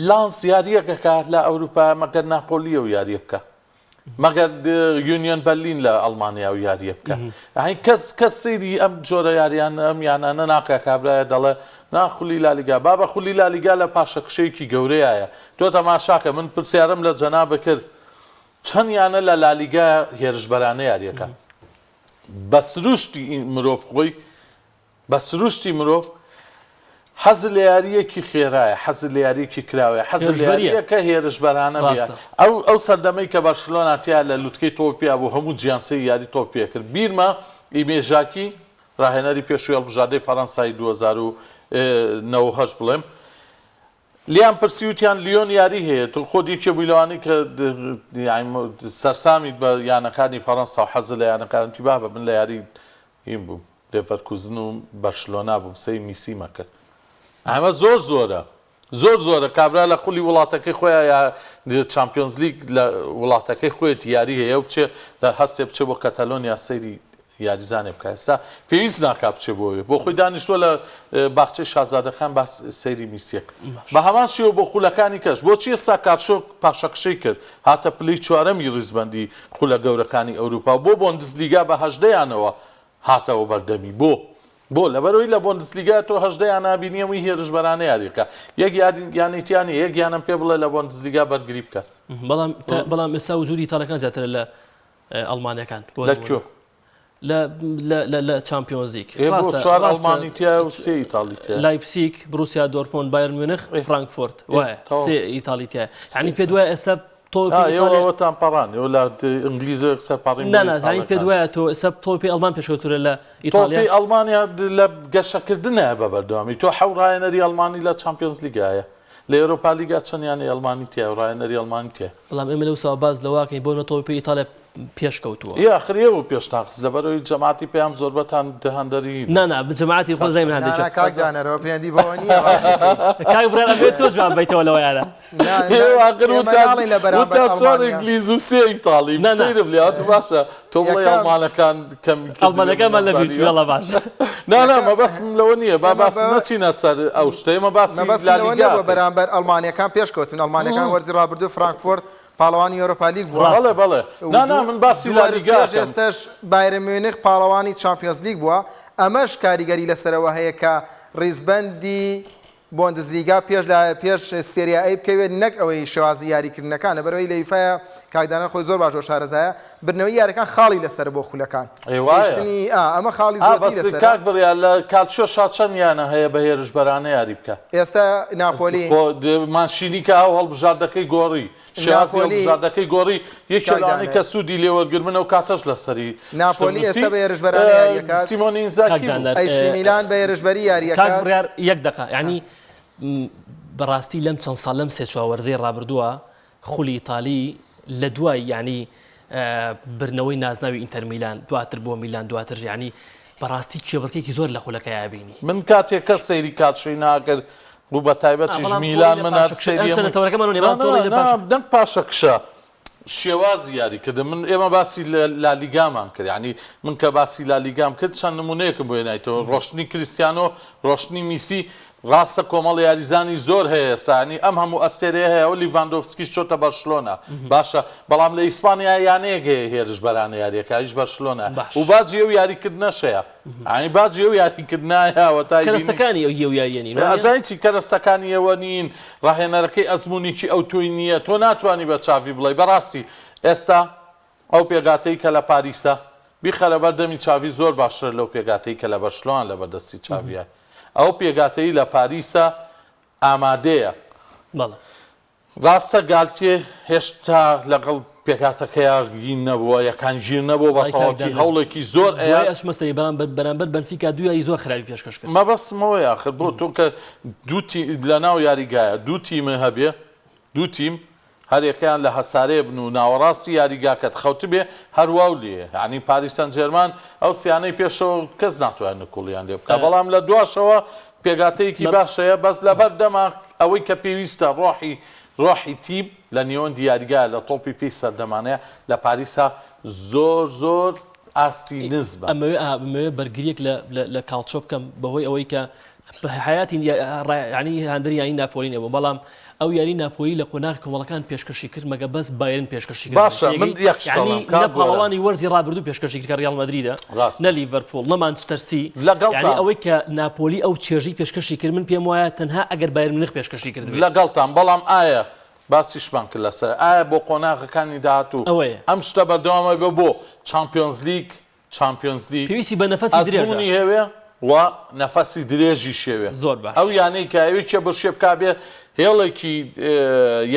لانس یاریەکەکە لە ئەوروپا مەگەر ناپۆلیە و یاریە بکە مەگەر یونیۆن بەرلین لە ئەڵمانیا و یاریە بکە کەس سەیری ئەم جۆرە یاریان ئەم یانانە ناکە کابرایە دەڵێ ناخولی لالیگا بابە خولی لالیگا لە پاشەکشەیەکی گەورەیە تۆ تەماشاکە من پرسیارم لە جەنابە کرد چەندیانە لە لالیگا هێرشبەرانە یاریەکە بە سروشتی مرۆڤ خۆی بە سروشتی مرۆڤ حەز لە یاریەکی خێرایە حەز لە یاریەکی کراوەیە حەز لە یاریەکە هێرشبەرانە بێ ئەو سەردەمەی کە بەرشلۆنا تیا لە لوتکەی تۆپیا بوو هەموو جیانسەی یاری تۆپیە کرد بیرمە ئیمێژاکی ڕاهێنەری پێشووی هەڵبژاردەی فەڕەنسای 2009 بڵێم لیان پرسیوتیان لیۆن یاری هەیە تو خۆدیکێ بوویلەوانی کە سەرسامیت بە یانەکانی فەڕەنسا و حەز لە یانەکانتی بابە من لە یاری هیم بووم لێڤەرکوزن و بەرشلۆنا بووم سەی میسی مەکرد ئەمە زۆرە زۆرە کابرا لە خولی وڵاتەکەی خۆیان یا چمپیۆنز لیگ لە وڵاتەکەی خۆیەتی یاری هەیە و بچێ لە هەستێ بچێ بۆ کەتەلۆنیا سەیری یاریزانێ بکە ئێستا پێویست ناکات بچێ بۆیە بۆ خۆی دانیشتووە لە باخچەی شازادەکان با سەیری میسیەک بە هەمان شێوە بۆ خولەکانی کەش بۆچی ئێستا کاتشۆ پاشەکشەی کرد هاتە پلەی چوارەمی ڕیزبەندی خولە گەورەکانی ئەوروپا بۆ بۆندزلیگا بە 18یانەوە هاتەوە بەردەمی بۆ لەبەرەوەی لە بۆندسلیگا تۆ 18یان نابینیەوەی هێرشبەرانە یاریەکە یەک یانیتیانی یەک یانم پێ بڵێ لە بۆندسلیگا بەرگری بکە بەڵام ئێستا وجودی ئیتاڵەکان زیاترە لە ئەڵمانیەکان لەکوێ لە چامپیۆنز لیگ چوار ئەڵمانی تیا و سێ ئیتاڵی تیا لایپسیک بروسیا دۆرتموند بایرن میونخ فرانکفورت وایە سێ ئیتاڵی تایە یعنی پێ دوایە ئێستا ئێوەتان پەڕان ئێوە لە ئینگلیزە سەپاڕی نانازانی پێ دوایە تۆ ئێستا تۆپی ئەڵمان پێشکەوتورە لە ئیتالیا ئەڵمانیا لە گەشەکردنە بە بەردەوامی تۆ حەوڕایەنەری ئەڵمانی لە چامپیۆنز لیگایە لە ئێوروپا لیگا چەندیانی ئەڵمانی تیا و ڕایەنەری ئەڵمانی تیا بەڵام ئێمە لەو ساوە باز لەواکەین بۆ نەتۆپی ئیتالیا پێشکەوتووە یاخریەوە پێش تاقس لەبەرەوەی جەماعەتی پێیان زۆربەتان دەهەندەری نانا جەماعەتی خۆ زەی من هەندێک کاکدانەرەوە پێیاندی بەوە نییە کاک برا ئەبێت تۆ جوان بیتەوە لەوە یارە چۆن ئینگلیز و سێ ئیتاڵی سەیرم لێ هاتوو باشە تۆ بڵێ ئەڵمانەکان کەم ئەڵمانەکەمان لە ڤیرتوێڵە باش نانا مەبەستم لەوە نییە با باس نەچینە سەر ئەو شتەیە باسی لالیگا بەرامبەر ئەڵمانیەکان پێشکەوتن ئەڵمانیەکان وەرزی ڕابردوو فرانکفورت پاڵەوانی ئەوروپا لیگ بووە بەڵێ نانا من باسی لالیگا ئێستاش بایرن میونخ پاڵەوانی چامپیۆنز لیگ بووە ئەمەش کاریگەری لەسەرەوە هەیە کە ڕیزبەندی بۆندزلیگا پێش سێریا ئەی بکەوێت نەک ئەوەی شێوازی یاریکردنەکانە بەرەوەی لە یوفایە کاکدانەر خۆی زۆر باشەوە شارەزایە برنەوەی یاریەکان خاڵی لەسەر بۆ خولەکان ئەمە خاڵی زۆر کاک بڕیا لە کاتشۆ شاچەندیانە هەیە بە هێرشبەرانە یاری بکە ئێستا ناپۆلی ماشینی کە ئەو هەڵبژاردەکەی گۆڕی شێوازی هەڵبژاردەکەی گۆڕی یەکێڵانەی کە سوودی لێوەرگرمنەوە کاتەش لەسەری ناپۆلی ئێستا بە هێرشبەرانە یاریەکە سیمۆنی ئینزاگی ئەی سی میلان بە هێرشبەری یاریەکە بڕیار یەک دقە یعنی بەڕاستی لەم چەند ساڵ لەم سێ چواروەرزەی ڕابردووە خولی ئیتالی لە دوای ینی برنەوەی نازناوی ئینتەر میلان دواتر بۆ میلان دواتر ینی بەڕاستی کێبڕکێکی زۆر لە خولەکە یابینی من کاتێک کە سەیری کاتشەی ناکرد بوو بە تایبەتیش میلان من دەنگ پاشە کشە شێوازی یاریکردن من ئێمە باسی لالیگامان کرد ینی من کە باسی لالیگام کرد چەند نمونەیەکم بۆ هێنایتەوە ڕۆشنی کریستیانۆ ڕۆشنی میسی ڕاستە کۆمەڵ یاریزانی زۆر هەیە سانی ئەم هەموو ئەستێرەیە هەیە و لیڤاندۆفسکیش چۆتە بەرشلۆنا باشە بەڵام لە ئیسپانیا یانەیەک هەیە هێرشبەرانە یاریەکەیش بەرشلۆنا و باجی ئەو یاریکردنە شەیە ئەنی باجی ئەو یاریکردنایەوە کەرەستەکانی ئەو یەویانین ئازای چی کەرەستەکانی ئەوە نین ڕاهێنەرەکەی ئەزمموونیی ئەو توی نییە تۆ ناتوانانی بە چاوی بڵێ بەڕاستی ئێستا ئەو پێگاتەی کە لە پاریسە بیخەرە بەردەمی چاوی زۆر باشتر لەو پێگاتەی کە لە بەرشلۆن لە بەردەستی چاویە ئەو پێگاتەی لە پاریسە ئامادەیە ڕاستە گالتێ هێشتا لەگەڵ پێگاتەکەیە گین نەبووە یەکان ژیر نەبوو بە تەواوەتی هەوڵێکی زۆر ئەشمەستەری بەرامبەر بەنفیکا دوایی زۆر خراپی پێشکەش کرد مەبەستمەوە یاخر بۆ تۆ کە لە ناو یاریگایە دوو تیمە هەبێ دوو تیم هەرێکیان لە هەسارەیە بن و ناوەڕاستی یاریگاکەت خەوت بێ هەرواو لێ ینی پاریس سەن ژێرمان ئەو سیانەی پێشەوە کەس ناتوانێت نکوڵیان لێ بکە بەڵام لە دواشەوە پێگاتەیەکی باشەیە بەس لەبەر دەما ئەوەی کە پێویستە ڕۆحی تیم لە نێوان دیاریگا لە تۆپی پێی سەردەمانەیە لە پاریسا زۆر ئاستی نزبە ئەمەوێ بەرگریەک لە کاڵچۆ بکەم بەهۆی ئەوەی کە حیاتی ینی هەندری یانی ناپۆلی نەبوو بەڵام ئەو یاری ناپۆلی لە قۆناغی کۆمەڵەکان پێشکەشی کرد مەگە بەس بایرن پێشکەشی کرد باشە من پاڵەوانی وەرزی ڕابردوو پێشکەشی کرد ریال مەدریدە نە لیڤەرپۆڵ نە مانچستەر سیتی ینی ئەوەی کە ناپۆلی ئەو چێژی پێشکەشی کرد من پێم وایە تەنها ئەگەر بایرن مونیخ پێشکەشی کرد لەگەڵتان بەڵام ئایا باسیشمان کرد لەسەر ئایا بۆ قۆناغەکانی داهاتوو ئەم شتە بەردەوامە بە بۆ چامپیۆنز لیگ پێویستی بە نەفەسی درێژی هەوێ و نەفەسی درێژی شێوێ زۆر باش ئەو یانەی کە ئەوێکە بەشێ بکابێ هێڵێکی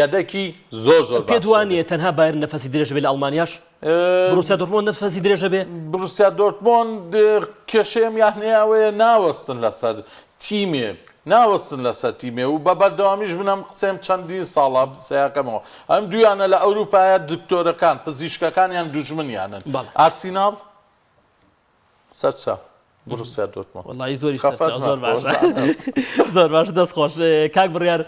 یەدەکی زۆر پێ دوانیە تەنها بایر نەفەسی درێژ بێ لە ئەڵمانیاش بروسیا دۆرتمۆند نەفەسی درێژە بێ بروسیا دۆرتمۆند کێشەیەم یانەیەوەیە ناوەستن لەسەر تیمێ ناوەستن لەسەر تیمێ و بە بەردەوامیش بنەم قسەم چەندی ساڵە سەیەکەمەوە ئەم دویانە لە ئەوروپایە دکتۆرەکان پزیشکەکانیان دوژمنیانن ئارسیناڵ سەرچە بروسیا دورتموند وڵی زۆری زۆر باش زۆر باش دەست خۆش کاک بڕیار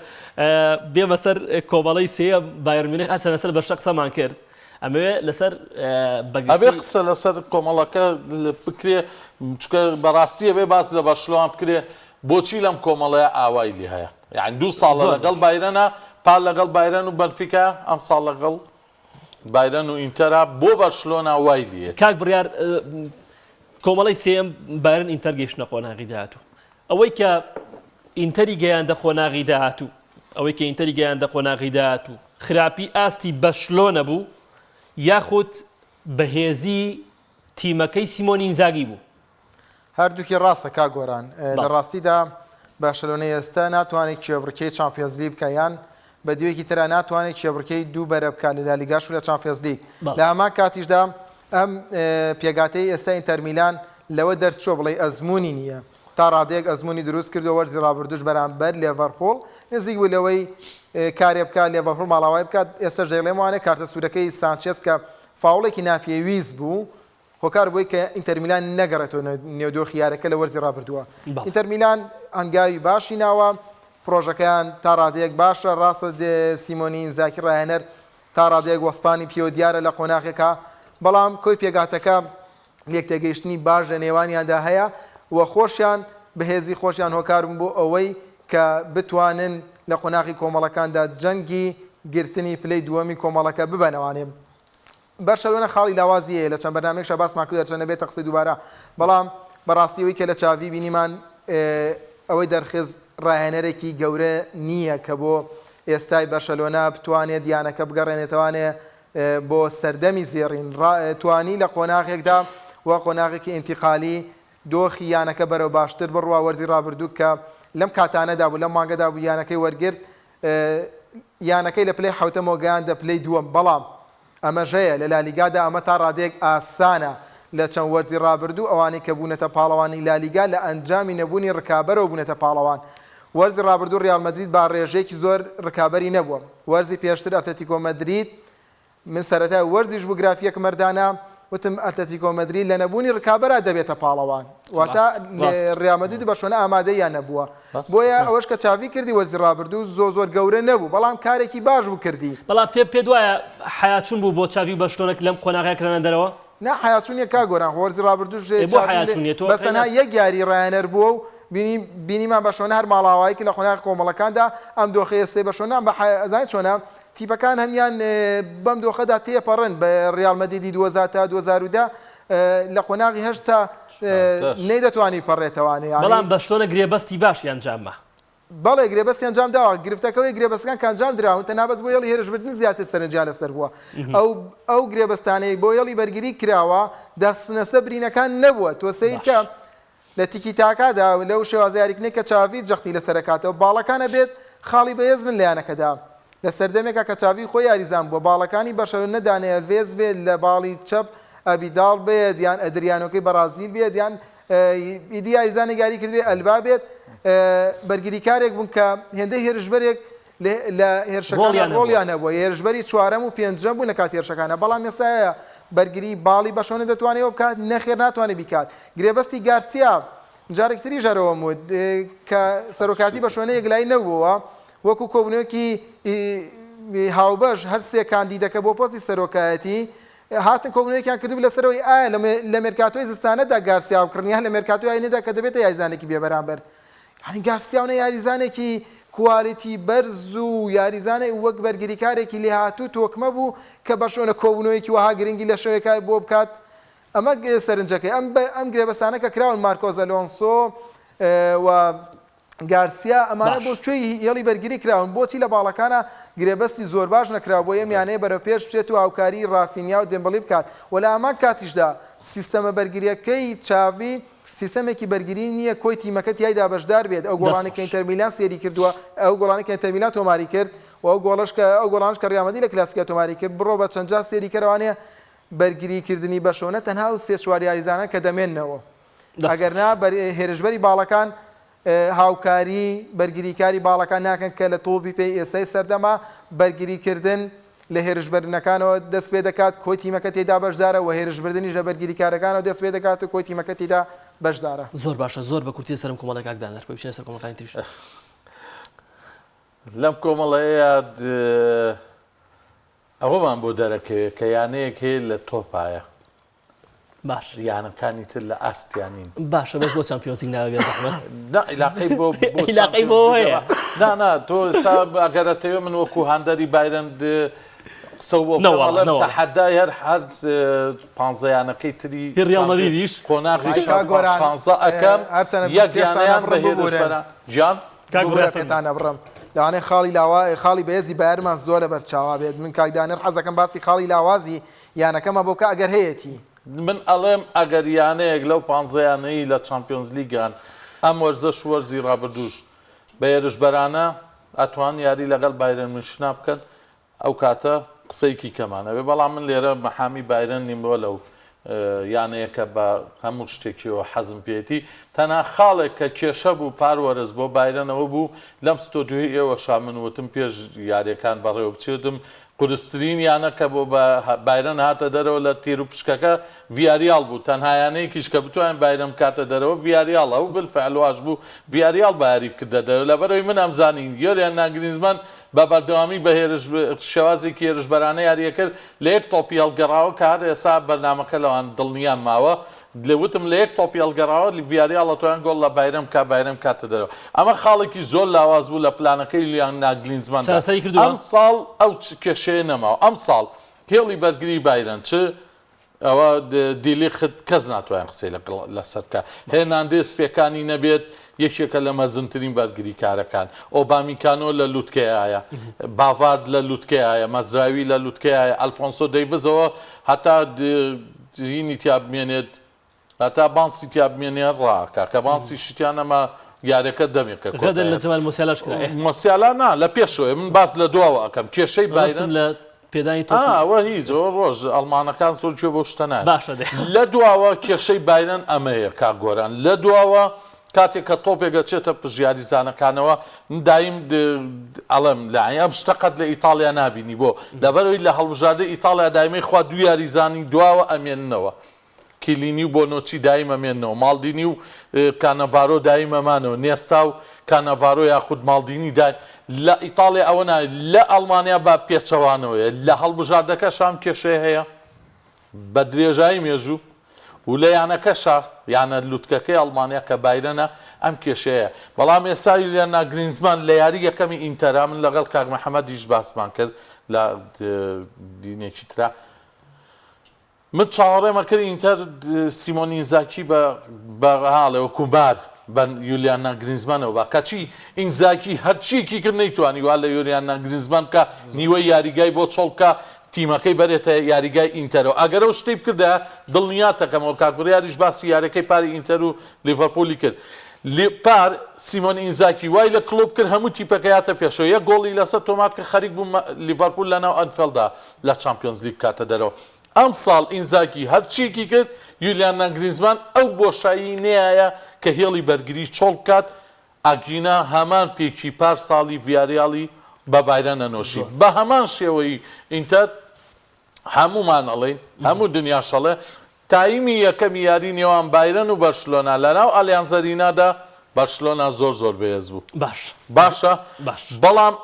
بێمە سەر کۆمەڵی سێ بایر میونخ ئەچەنە سەر بە شەقسەمان کرد ئەمەوێ لەسەر ئەبێ قسە لەسەر کۆمەڵەکە بکرێ چکە بەڕاستیە بێ باس لە بەشلۆوان بکرێ بۆچی لەم کۆمەڵەیە ئاوای لێ هەیە یعنی 2 ساڵە لەگەڵ بایرەنە پال لەگەڵ بایرەن و بەنفیکا ئەم ساڵ لەگەڵ بایرەن و ئینتەرا بۆ بەشلۆنا وای لێ کاک بڕیار کۆمەڵی سێم بایرن ئینتەر گەیشتنە قۆناغی داهاتوو ئەوەی کە ئینتەری گەیاندە قۆناغی داهاتوو ئەوەی کە ئینتەری گەیاندە قۆناغی داهاتوو خراپی ئاستی بەشلۆنە بوو یاخود بەهێزی تیمەکەی سیمۆنی ئینزاگی بوو هەردووکی ڕاستە کا گۆران لە ڕاستیدا باشلۆنەی ئێستا ناتوانێت کێبڕکەی چامپیۆنز لیگ بکە یان بە دیوێکی ترە ناتوانێت کێبڕکەی دوو بەرە بکات لە لالیگاش و لە چامپیۆنز لیگ لە هەمان کاتیشدا ئەم پێگاتەی ئێستا ئینتەر میلان لەوە دەرچۆ بڵێ ئەزمموی نییە تا ڕادەیەک ئەزمموی دروست کردو وەرزی ڕابردوش بەرامبەر لێڤەرپۆڵ نزیک بوو لەوەی کارێ بکات لێڤەرپۆڵ ماڵاوای بکات ئێستا ژێڵێم وانێ کارتە سوورەکەی سانچێز کە فاوڵێکی ناپێویست بوو هۆکار بووی کە ئینتەر میلان نەگەڕێتەوە نێودۆخی یارەکە لە وەرزی ڕابردووە ئینتەر میلان ئەنگاوی باشی ناوە پرۆژەکەیان تا ڕادەیەک باشە ڕاستە سیمۆنی ئینزاگی ڕاهێنەر تا ڕادەیەک وەستانی پیۆ دیارە لە قۆناغێکە بەڵام کۆی پێگاتەکە یەکتێگەیشتنی باش لە نێوانیاندا هەیە و خۆشیان بەهێزی خۆشیان هۆکارم بۆ ئەوەی کە بتوانن لە قۆناغی کۆمەڵەکاندا جەنگی گرتنی پلەی دووەمی کۆمەڵەکە ببەنەوانێ بەرشەلۆنە خاڵی لاوازیە لە چەند بەرنامێکشە باسمان کرد دەرچەنە بێتە قسەی دووبارە بەڵام بەڕاستیەوەی کە لە چاوی بینیمان ئەوەی دەرخێز ڕاهێنەرێکی گەورە نییە کە بۆ ئێستای بەرشەلۆنە بتوانێت دیانەکە بگەڕێنێتەوانێ بۆ سەردەمی زێڕین توانی لە قۆناغێکدا وە قۆناغێکی ئینتیقالی دۆخی یانەکە بەرەو باشتر بڕوا وەرزی ڕابردوو کە لەم کاتانەدا بوو لەم مانگەدا بوو یانەکەی وەرگرت یانەکەی لە پلەی حوتە مۆگەیاندا پلەی دووەم بەڵام ئەمەژەیە لە لالیگادا ئەمە تا ڕادێک ئاسانە لە چەند وەرزی ڕابردوو ئەوانەی کە بوونەتە پاڵەوانی لالیگا لە ئەنجامی نەبوونی ڕکابەرەوە بوونەتە پاڵەوان وەرزی ڕابردوو ڕیال مەدرید با ڕێژەیەکی زۆر ڕکابەری نەبووە وەرزی پێشتر ئەتلتیکۆ مەدرید من سەرەتا وەرزیش بوو گرافیەک مەردانە وتم ئەتلتیکۆ مەدرید لە نەبوونی ڕکابەرە دەبێتە پاڵەوان واتە ڕیال مەدرید بەشۆنە ئامادەیان نەبووە بۆیە ئەوەش کە چاوی کردی وەرزی ڕابردوو زۆر گەورە نەبوو بەڵام کارێکی باش بوو کردی بەڵام پێ دوایە حیاچون بوو بۆ چاوی بەشلۆنێک لەم قۆناغەیە کردنە دەرەوە نه حیاچونیە کا گۆران وەرزی ڕابردووش بەستەنها یەک یاری ڕایەنەر بووە و بینیمان بەشۆنە هەر ماڵاوایەکی لە قۆناغی کۆمەڵەکاندا ئەم دۆخەیە سێ بەشۆنە بە ئەزانیت چۆنە تیپەکان هەمیان بەم دۆخەدا تێپەڕن بە ڕیال مەدریدی 2000 تا 2010 لە قۆناغی هەشتا نەیدەتوانی پەڕێتەوانێ بەڵام بەشلۆنە گرێبەستی باش یانجاممە بەڵێ گرێبەستی ئەنجام داوە گرفتەکەوەی گرێبەستەکان کە ئەنجام دراون تەنابەت بۆ یەڵی هێرشبردن زیاتر سەرنجیا لەسەر بووە ئەو گرێبەستانەی بۆ یەڵی بەرگری کراوە دەستنەسە برینەکان نەبووە تۆ سەیرکە لە تیکی تاکادا لەو شێوازە یاریکردنەوەی کە چاوی جەختی لەسەرکاتەوە باڵەکانە بێت خاڵی بەهێز من لەیانەکەدا لە سەردەمێکە کە چاوی خۆی یاریزان بووە باڵەکانی بەشەلۆنە دانێ ئەلڤێز بێت لە باڵی چەپ ئەبیداڵ بێت یان ئەدریانۆکەی بەرازیل بێت یان ئیدی یاریزانێک یاری کرد بێت ئەلبا بێت بەرگریکارێک بوون کە هێندەی هێرشبەرێک لە هێرشەکان ڕۆڵیان هەبووە هێرشبەری چوارەم و پێنجەم بوون لە کات هێرشەکانە بەڵام ئێستاە بەرگری باڵی بەشۆنە دەتوانێت بکات نەخێر ناتوانێت بیکات گرێبەستی گارسیا جارێکتری ژەرەوە مود کە سەرۆکاتی بەشۆنە یەکلای نەبووە وەکو کۆبنەوەکی هاوبەش هەر سێ کاندیدەکە بۆ پۆستی سەرۆکایەتی هاتن کۆبنەوەیەکیان کردو لەسەرەوەی ئایا لە مێرکاتۆی زستانەدا گارسیا بکڕنیان لە مێرکاتۆی ئاینەدا کە دەبێتە یاریزانێکی بێبەرامبەر هەنی گارسیاونە یاریزانێکی کوالیتی بەرز و یاریزانێک وەک بەرگریکارێکی لێهاتوو تۆکمە بوو کە بەشۆنە کۆبنەوەیەکی وەها گرنگی لە شەوێکار بۆ بکات ئەمە سەرنجەکەی ئەم گرێبەستانە کە کراون مارکۆز ئەلۆنسۆ و گارسیا ئەمانە بۆ کوێی هێڵی بەرگری کراون بۆچی لە باڵەکانە گرێبەستی زۆر باش نەکراوە بۆ ئەمیانەیە بەرەو پێش بچێت و هاوکاری ڕافینیا و دێمبەڵی بکات وە لە ئەمان کاتیشدا سیستەمە بەرگریەکەی چاوی سیستەمێکی بەرگری نییە کۆی تیمەکە تیایدا بەشدار بێت ئەو گۆڵانی کە ئینتەر میلان سێری کردووە ئەو گۆڵانی کە ئینتەر میلان تۆماری کرد و ئەو گۆڵانش کە ڕیال مەدرید لە کلاسیکە تۆماری کرد بڕۆ بە چەند جار سێری کەروانەیە بەرگریکردنی بەشۆنە تەنها و سێ چوار یاریزانە کە دەمێننەوە ئەگەرنا هێرشبەری باڵەکان هاوکاری بەرگریکاری باڵەکان ناکەن کە لە تۆپی پێی ئێستای سەردەما بەرگریکردن لە هێرشبەرنەکانەوە دەست پێ دەکات کۆی تیمەکە تێدا بەشدارە و هێرشبردننی ژە بەرگریکارەکانەوە دەست پێ دەکات و کۆی تیمەکە تێدا بەشدارە. زۆر باشە زۆر بە کورتی سەرم کۆمەڵێک کاکدانەر پێ بچینە سەر کۆمەڵەکانی تریش. لەم کۆمەڵەیە ئەوەمان بۆ دەرەکەوێت کە یانەیەک هەیە لە تۆپایە باش یانەکانی تر لە ئاستیانین باشە بەس بۆ چمپیۆنسی ناوێت عیلاقەی بۆ عیلاقەی بۆ هەیە نا تۆ ئێستا ئەگەرەتەوێ من وەکو هاندەری بایرەند قسە بۆ تەحەدای هەر 15یانەکەی تری ڕیال مەدریدیش قۆناغی 15 ئەەکەم یەک یانەیان بە هێرشبەرە گیان کاگۆرەکەتانە بڕم لەوانەیە خاڵی بەهێزی بایرمان زۆر لە بەرچاوا بێت من کاکدانەر حەزەکەم باسی خاڵی لاوازی یانەکەمە بۆ کە ئەگەر هەیەی من ئەڵێم ئەگەر یانەیەک لەو 15یانەی لە چمپیۆنز لیگان ئەم وەرزە وەرزی ڕابردوش بە هێرشبەرانە ئەتوان یاری لەگەڵ بایرن منشنا بکەن ئەو کاتە قسەیەکی کەمانەوێ بەڵام من لێرە مەحامی بایرن نیمڕۆ لەو یانەیەکە بە هەموو شتێکیەوە حەزم پێێتی تەنها خاڵێک کە کێشە بوو پاروەرز بۆ بایرەنەوە بوو لەم ستۆدیۆی ئێوە شامنوتم پێش یاریەکان بەڕێوە بچێتم قورسترین یانە کە بۆ بایرەن هاتە دەرەوە لە تیر و پشکەکە ڤیاریال بوو تەنهایانەیەکیش کە بتوانین بایرەم کاتە دەرەوە ڤیاریال ئەو بالفعلواش بوو ڤیاریال باری کردە دەرەوە لەبەرەوەی من ئەمزانین یۆریان ناگریزمان بە بەردەوامی بە شێوازێکی هێرشبەرانە یاریە کرد لە یەک تۆپی هەڵگەڕاوە کە هەر ئێستا بەرنامەکە لەوان دڵنیان ماوە لەوتم لە یەک تۆپی هەڵگەڕاوە ڤیاریال ئەتوان گۆڵ لە بایرەم کاتە دەرەوە ئەمە خاڵێکی زۆر لاواز بوو لە پلانەکەی لیان ناگلینزمان ئەم ساڵ ئەو کێشەیە نەماوە ئەم ساڵ هێڵی بەرگری بایرەن چ ئەوە دیلی خت کەس ناتوانین قسەی لەسەر بکە هێناندێ سپێکانی نەبێت یەکێکە لە مەزنترین بەرگری کارەکان ئۆبامیکانۆ لە لووتکەیە باڤارد لە لووتکەیە مەزراوی لە لووتکەیە ئەلفۆنسۆ دەیڤزەوە هەتا هینی تیا بمێنێت هەتا بانسی تیا بمێنێ ڕاکە کە بانسی شتیان ئەمە یاریەکە دەمێکە لە جەمال مۆسیالاش کرا مۆسیالا نا لە پێشەوە من باس لە دواوە ئەەکەم کێشەی بایرن لە پێدانی ئەوە هیچ ڕۆژ ئەڵمانەکان زۆر گوێ بۆ شتە نایە باشە لە دواوە کێشەی بایرن ئەمەیە کاگۆران لە دواوە کاتێک کە تۆپێکە چێتە پژیاری زانەکانەوە دایم ئەڵم لای ئەم شتەقەت لە ئیتالیا نبینی بۆ لەبەرەوەی لە هەڵبژاردە ئیتالیا دایمەی خوا دو یاریزانی دواوە ئەمێننەوە کیلینی و بۆ نۆچی دایم ئەمێننەوە ماڵدینی و کانەڤارۆ دایم ئەمانەوە نێستا و کانەڤارۆ یاخود ماڵدینی دایم لە ئیتالیا ئەوە نایە لە ئەڵمانیا با پێچەوانەوەیە لە هەڵبژاردەکە شام کێشەیە هەیە بە درێژایی مێژوو و لە یانەکەشە یانە لووتکەکەی ئەڵمانیا کە بایرەنە ئەم کێشەیە بەڵام ئێستا یولیان گرینزمان لە یاری یەکەمی ئینتەرا من لەگەڵ کاک محەممەدیش باسمان کرد لە دینێکی ترا من چاوەڕێمە کرد ئینتەر سیمۆنی زاکی بە هاڵێەوە کوبار بە یولیان گرینزمانەوە بە کەچی ئینزاکی هەرچیکی کرد نەیتوانی وا لە یولیان گرینزمان کە نیوەی یاریگای بۆ چۆڵکە تیمەکەی بەرێتە یاریگای ئینتەرەوە ئەگەرەوە شتەی بکردە دڵنیاتەکەمەوە کاکبڕیاریش باسی یارەکەی پاری ئینتەر و لیڤەرپۆلی کرد پار سیمۆن ئینزاکی وای لە کلۆب کرد هەموو تیپەکەیاتە پێشەوە یە گۆڵی لەسەر تۆمات کە خەریک بوو لیڤەرپۆل لەناو ئەنفێڵدا لە چامپیۆنز لیگ کاتە دەرەوە ئەم ساڵ ئینزاکی هەرچیەکی کرد یولیان گرینزمان ئەو بۆشایی نەیە کە هێڵی بەرگری چۆڵ بکات ئاگینا هەمان پێکی پار ساڵی ڤیاریالی بە بایرەنە نۆشی بە هەمان شێوەی ئینتەر هەمومان ئەڵێن هەموو دنیاشەڵێ تایمی یەکەمی یاری نێوان بایرەن و بەرشلۆنا لەناو ئەلیانزەرینادا بەرشلۆنا زۆر بەهێز بوو باشە بەڵام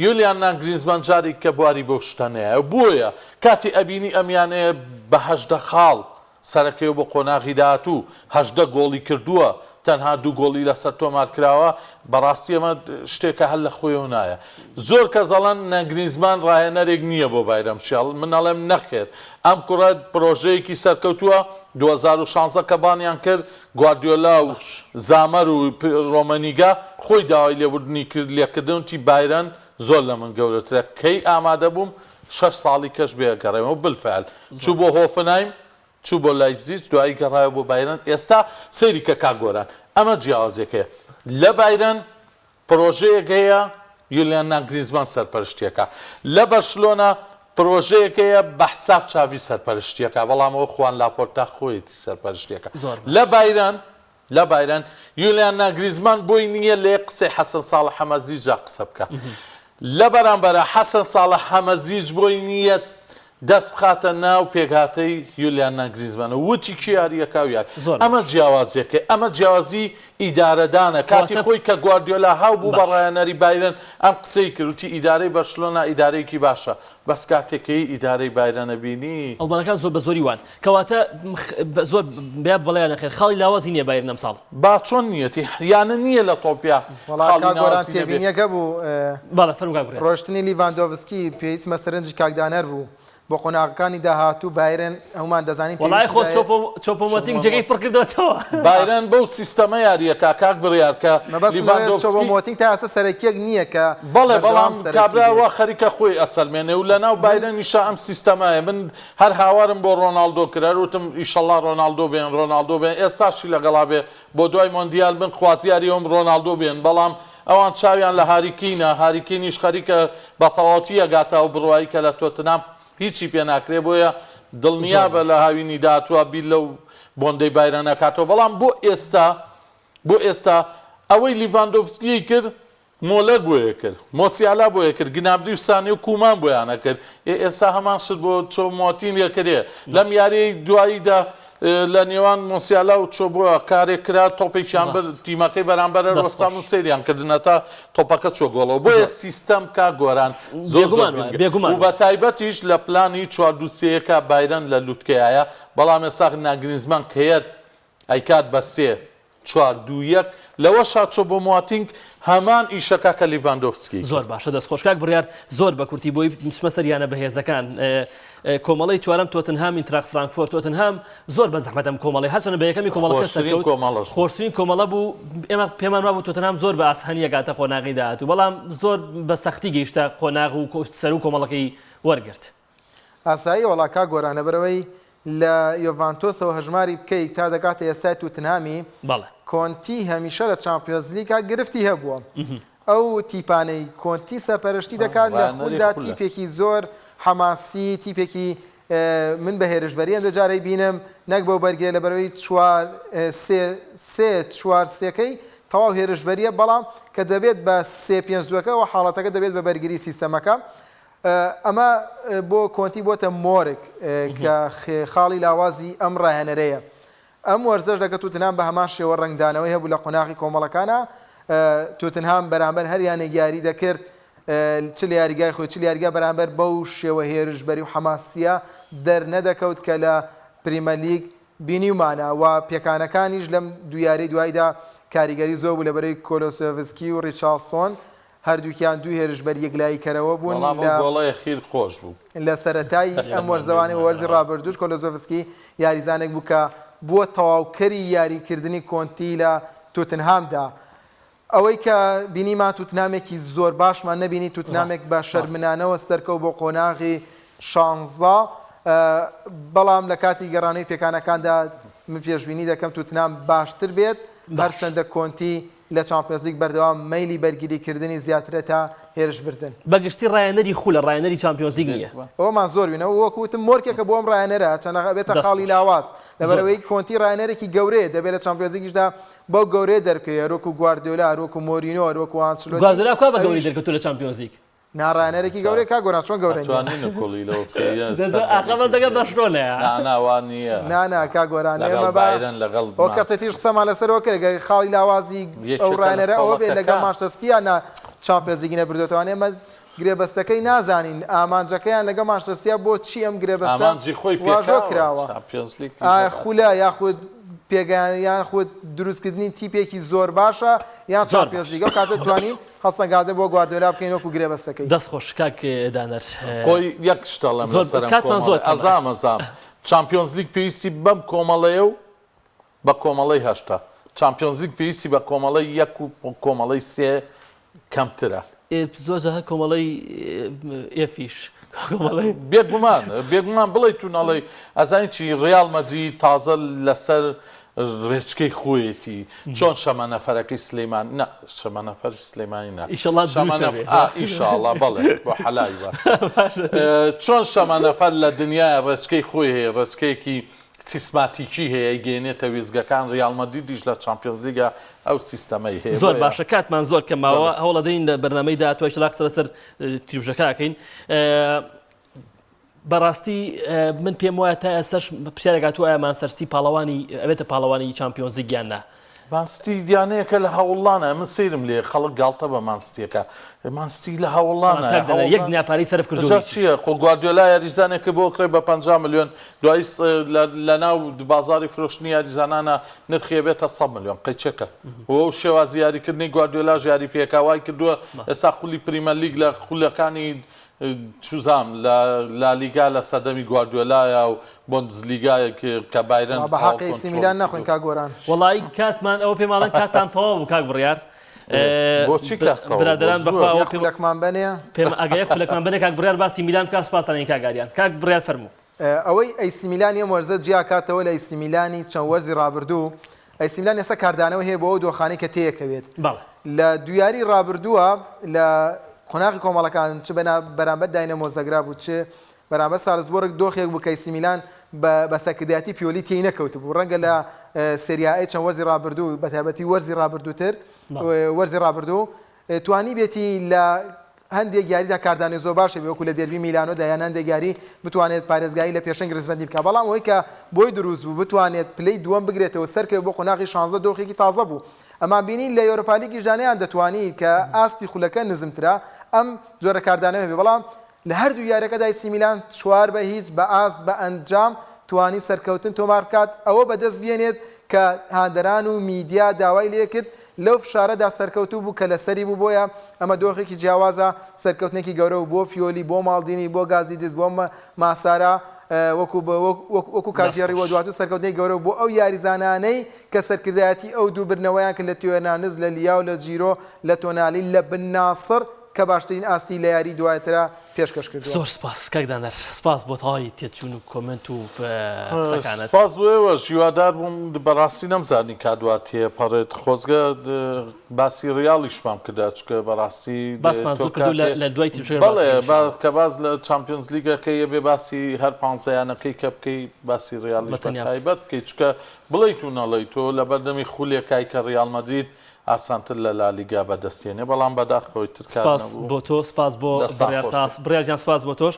یولیان گرینزمان جارێک کە بواری بۆ شتەنەیە بۆیە کاتی ئەبینی ئەمیانەیە بە 18 خاڵ سەرەکەی بۆ قۆناغی داهاتوو 18 گۆڵی کردووە تەنها دوو گۆڵی لەسەر تۆمار کراوە بەڕاستی ئەمە شتێکە هەر لە خۆیەوە نایە زۆر کە زەڵەن نەگرینزمان ڕاهێنەرێک نییە بۆ بایرەم شیاڵ من ئەڵێم نەخێر ئەم کوڕە پرۆژەیەکی سەرکەوتووە 2016 کە بانیان کرد گواردیۆلا و زامەر و ڕۆمەنیگا خۆی داوای لێبوردنی کرد لێکردنتی بایرەن زۆر لە من گەورەترە کەی ئامادە بووم 6 ساڵی کەش بێگەڕێمەوە بالفعل چوو بۆ هۆفنایم چوو بۆ لایپزیگ دوایی گەڕایە بۆ بایرەن ئێستا سەیری کە کاگۆران ئەمە جیاوازێکەیە لە بایرەن پرۆژەیەک هەیە یولیان گرینزمان سەرپەرشتیەکە لە بەرشلۆنا پرۆژەیەکەیە بە حساب چاوی سەرپەرشتیەکە بەڵام ئەوە خوان لاپۆرتا خۆیەتی سەرپەرشتیەکە لە بایرەن یولیان گرینزمان بۆی نییە لێ قسەی حەسەن ساڵح حەمەزی جا قسە بکە لە بەرامبەرە حەسەن ساڵح هەمەزیج بۆی نییە دەست بخاتە ناو پێکهاتەی یولیان گریزمانە وتی کیاریەکە و یار ئەمە جیاوازیەکە ئەمە جیاوازی ئیدارەدانە کاتی خۆی کە گواردیۆلا هاو بوو بە ڕایەنەری بایرن ئەم قسەی کردوتی ئیدارەی بەرشلۆنا ئیدارەیەکی باشە بەس کاتێکەی ئیدارەی بایرەنە بینی ئەڵمانەکان زۆر بە زۆری وان کەواتە زۆر بیا بەڵێ نەخێر خاڵی لاوازی نییە بایر نەم ساڵ با چۆن نیەتی یانە نییە لە تۆپیا گۆران تێبینیەکە بوو باڵە فەرموگا ڕۆشتنی لیڤاندۆڤسکی پێویست مەسەرنجی کاکدانەر بوو بۆ قۆناغەکانی داهاتوو بایرن هەمومان دەزانین وڵای خۆ چۆپۆمەتینگ جێگەی پڕ کردەوەتەوە بایرن بەو سیستەمە یاریەکە کاک بڕیار کە لیڤاندۆڤسکی تا ئەسە سەرەکیەک نییە کە بەڵێ بەڵام کابراوە خەریکە خۆی ئەسەلمێنێ و لەناو بایرنیشە ئەم سیستەمایە من هەر هاوارم بۆ ڕۆناڵدۆ کرا وتم ئیشەڵڵا ڕۆناڵدۆ بێن ئێستاشی لەگەڵا بێ بۆ دوای مۆندیال بن خوازیاری ئەوم ڕۆناڵدۆ بێن بەڵام ئەوان چاویان لە هاریکینە هاریکینیش خەریکە بە تەواوەتی ئەگاتە و بڕوایی کە لە تۆتنام هیچی پێ ناکرێ بۆیە دڵنیا بە لە هاوینی داتووە بیر لەو بۆندەی بایرە نەکاتەوە بەڵام بۆ ئێستا ئەوەی لیڤاندۆڤسکی کرد مۆلەر بۆیە کرد مۆسیالا بۆیە کرد گنابری و سانی و کومان بۆیانە کرد ئێستا هەمان شت بۆ چۆمۆتین یەکرێ لەم یاریەی دواییدا لە نێوان مۆسیالا و چۆ بووە کارێک کرا تۆپێکیان بەر تیمەکەی بەرامبەرە ڕۆستام و سریان کردنەتە تۆپەکە چۆ گۆڵەوە بۆیە سیستەم کا گۆران و بە تایبەتیش لە پلانی 4-2-3 بایرن لە لوتکەیە بەڵام ئێستا ناگریزمان کەیەت ئەیکات بە 3-4-2-1 لەوە شاچۆ بۆ مواتینگ هەمان ئیشەکە کە لیڤاندۆڤسکی زۆر باشە دەست خۆشکاک بڕیار زۆر بە کورتی بۆی مسمە سەریانە بەهێزەکان کۆمەڵی چوارەم تۆتنهام ئینتراخت فرانکفۆرت تۆتنهام زۆر بە زەحمەتم کۆمەڵی هەچەنە بە یەکەمی کۆمەڵەکە سەرکەوت خۆشترین کۆمەڵە بوو ئێمە پێمان وابوو تۆتنهام زۆر بە ئاسانیە گاتە قۆناغی داهات و بەڵام زۆر بە سەختی گەیشتە قۆناغ و سەر و کۆمەڵەکەی وەرگرت ئاسایی وڵاکا گۆرانە بەرەوەی لە یۆڤانتۆسەوە هەژماری بکەیت تا دەکاتە ئێستای توتنهامی کۆنتی هەمیشە لە چامپیۆنز لیگا گرفتی هەبووە ئەو تیپانەی کۆنتی سەپەرشتی دەکات لە خولدا تیپێکی زۆر حەماسی تیپێکی من بە هێرشبەری ئەندە جارەی بینم نەک بەو بەرگێ لە بەرەوەی 4-3-3ەکەی تەواو هێرشبەریە بەڵام کە دەبێت بە 3-5-2ەکە و حاڵەتەکە دەبێت بە بەرگری سیستەمەکە ئەمە بۆ کۆنتی بۆتە مۆرگ کە خاڵی لاوازی ئەم ڕاهێنەرەیە ئەم وەرزەش دەکە توتنهام بە هەمان شێوە ڕنگدانەوەی هەبوو لە قۆناغی کۆمەڵەکانە توتنهام بەرامبەر هەر یانێک دەکرد چ لە یاریگای خۆی چ لە یاریگا بەرامبەر بەو شێوە هێرشبەری و حەماسیە دەرنەدەکەوت کە لە پریمەر لیگ بینیومانە و پێکانەکانیش لەم دویاری دواییدا کاریگەری زۆر بوو لەبەرەی کۆلۆسۆڤسکی و ریچارلسۆن هەردووکیان دوو هێرشبەری یەکلایی کەرەوە بوون گۆڵی خیر خۆش بوو لە سەرەتای ئەم وەرزەوانی وەرزی ڕابردوش کۆلۆسۆڤسکی یاریزانێک بوو کە بووە تەواوکەری یاریکردنی کۆنتی لە توتنهامدا ئەوەی کە بینیمان توتنامێکی زۆر باشمان نەبینی توتنامێک بە شەرمنانەوە سەرکەوت بۆ قۆناغی 16 بەڵام لە کاتی گەڕانەی پێکانەکاندا من پێشبینی دەکەم توتنام باشتر بێت هەرچەندە کۆنتی لە چامپیۆنز لیگ بەردەوام مەیلی بەرگریکردنی زیاترە تا هێرش بردن بەگشتی ڕایەنەری خو لە ڕایەنەری چامپیۆنز لیگ نییە ئەومان زۆر وینەوە وەکوتم مۆرکێکە بۆ ئەم ڕایەنەرە چەنە بێتە خاڵی لاواز لەبەرەوەی کۆنتی ڕایەنەرێکی گەورەیە دەبێت لە چامپیۆنز لیگیشدا بەو گەورەیە دەرکەوێت ئەرۆکو گواردیۆلا ئەرۆکو مۆرینۆ ئەرۆکو ئانچلۆتی گواردیۆلا کا بە گەوری دەرکەوتووە لە چامپیۆنز لیگ ناڕایەنەرێکی گەورەی کا گۆران چۆن گەورەی ئاخەمەزەکە بەشۆنەیە نانا کا گۆرانەوە ئەو کەسەتیش قسەمان لەسەرەوە کرد خاڵی لاوازی ئەو ڕایەنەرە ئەوە بێت لەگەڵ مانچستەرسییانە چامپیۆنز لیگ نەبردوێتەوە ئێمە گرێبەستەکەی نازانین ئامانجەکەیان لەگەڵ مانچستەرسیا بۆ چی ئەم گرێبەستە واژۆ کراوە خولە یاخود پێگەیان خۆت دروستکردنی تیپێکی زۆر باشە یان چامپیۆنز لیگە کاتە توانین هەستەنگادە بۆ گواردیۆلا بکەین وەکو گرێبەستەکەی دەست خۆش کاک دانەر خۆی یەک شتە لەم ئەزام چامپیۆنز لیگ پێویستی بەم کۆمەڵەیە و بە کۆمەڵەی هەشتا چامپیۆنز لیگ پێویستی بە کۆمەڵەی یەک و کۆمەڵەی سێ کەمترە زۆرجە کۆمەڵەی ئێفیش بێگومان بڵێ تونەڵی ئەزانی چی ڕیال مەدرید تازە لەسەر ڕێچکەی خۆیەتی چۆن شەمەنەفەرەکەی سلەیمان شەمەنەفەر سلەیمانی ئیشاڵڵا بەڵێ بۆ حەلای باس چۆن شەمەنەفەر لە دنیای ڕێچکەی خۆی هەیە ڕێچکەیەکی سیستماتیکی هەیە گەێنێتە ویزگەکان ڕیال مەدریدیش لە چامپیۆنز لیگە ئەو سیستەمەی هەیە زۆر باشە کاتمان زۆر کەماوە هەوڵ دەین لە بەرنامەی داهاتوە شلاق سەرسەر تریبژەکەکەین بەڕاستی من پێم وایە تا ئێستاش پرسیارێکات وایە مانچستەر پاڵەوانی ئەوێتە پاڵەوانی چامپیۆنز لیگیان نا مانستی دیانەیەکە لە هەوڵانە من سیرم لێ خەڵک گاڵتە بە مانستیەکە مانستی لە هەوڵانە یەک دنیاپاری سەرف کردو چییە خۆ گواردیۆلا یاریزانێکە بۆ کڕێ بە 50 میلیۆن دوای لە ناو بازاری فرۆشتنی یاریزانانە نرخی بێتە 100 میلیۆن قەیچەکە بۆ شێوازی یاریکردنی گواردیۆلا یاری پێکاوای کردووە ئێستا خولی پریمەر لیگ لە خولەکانی چوزام لە لیگا لە سەدەمی گواردیۆلایە و بۆندزلیگایە کە بایرن بە حەقی سیمیلان ناخۆین کا گۆران وڵی کاتمان ئەوە پێماڵەن کاتان تەواو بوو کاک بڕیار بۆچی برادران بەخوا خولەکمان بنێ پێم ئەگەیە خولەکمان بنێ کاک بڕیار باسی میلان کا سپاسانین کاگاریان کاک بڕیار فەرموو ئەوەی ئەیسی میلان یەم وەرزە جیا کاتەوە لە ئەیسی میلانی چەند وەرزی ڕابردوو ئەیسی میلان ئێستا کاردانەوە هەیە بۆ ئەو دۆخانەی کە تێیەکەوێت لە دویاری ڕابردووە لە قۆناغی کۆمەڵەکان چ بەرامبەر داینەمۆ زەگرا بوو چ بەرامبەر سالزبۆرگ دۆخێک بوو کە ئەیسی میلان بە سەرکردایەتی پیۆلی تێی نەکەوت بوو ڕەنگە لە سریای چەند وەرزی ڕابردوو بە تایبەتی وەرزی ڕابردووتر وەرزی ڕابردوو توانی بێتی لە هەندێک یاریدا کاردانی زۆر باشە وەکو لە دەربی میلانۆدا یان هەندێک یاری بتوانێت پارێزگایی لە پێشەنگ ڕزبەندی بکە بەڵام ئەوەی کە بۆی دروست بوو بتوانێت پلەی دووەم بگرێتەوە سەرکەوت بۆ قۆناغی 16 دۆخێکی تازە بوو ئەمان بینین لە یۆرۆپا لیگی ژانیان دەتوانیت کە ئاستی خولەکە نزمترا ئەم جۆرە کاردانەوە بێ بەڵام لە هەردوو یاریەکەدا ئەیسی میلان 4 بە هیچ بە ئاس بە ئەنجام توانی سەرکەوتن تۆمار بکات ئەوە بەدەست بێنێت کە هاندەران و میدیا داوای لێ کرد لەو فشارەدا سەرکەوتوو بوو کە لەسەری بوو بۆیە ئەمە دۆخێکی جیاوازە سەرکەوتنێکی گەورە و بۆ فیۆلی بۆ ماڵدینی بۆ گازی دز بۆ ماسارە وەکو کارژێڕی وە دواتوو سەرکەوتنی گەورە بۆ ئەو یاریزانانەی کە سەرکردایەتی ئەو دوو برنەوەیان کرد لە توێرنانز لە لیاو لە جیرۆ لە تۆنالی لە بنناسر کە باشترین ئاستی لە یاری دوایترە پێشکەش کردووە. زۆر سپاس کاکدانەر سپاس بۆ تەواوی تێچوون و کۆمنت و قسەکانت. سپاس بۆ هیوادار بووم بەڕاستی نەمزانی کادواتیە پەڕێت خۆزگە باسی ڕیاڵیشمان کردا چکە بەڕاستی باسمان زۆر کردو لە دوای تیمشێ کە باز لە چامپیۆنز لیگەکەی بێ باسی هەر پانزەیانەکەی کە بکەی باسی ڕیاڵیش تایبەت بکەیت چکە بڵیت و نەڵیت تۆ لە بەردەمی خولێکای کە ڕیاڵ مەدرید ئاسانتر لە لالیگا بەدەستێنێ بەڵام بەداخەوەی تر سپاس بۆ تۆ سپاس بۆ بڕیارجان سپاس بۆ تۆش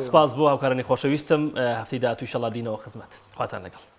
سپاس بۆ هاوکارانی خۆشەویستم هەفتەی داهاتوو ئینشەڵا دینەوە خزمەت خواتان لەگەڵ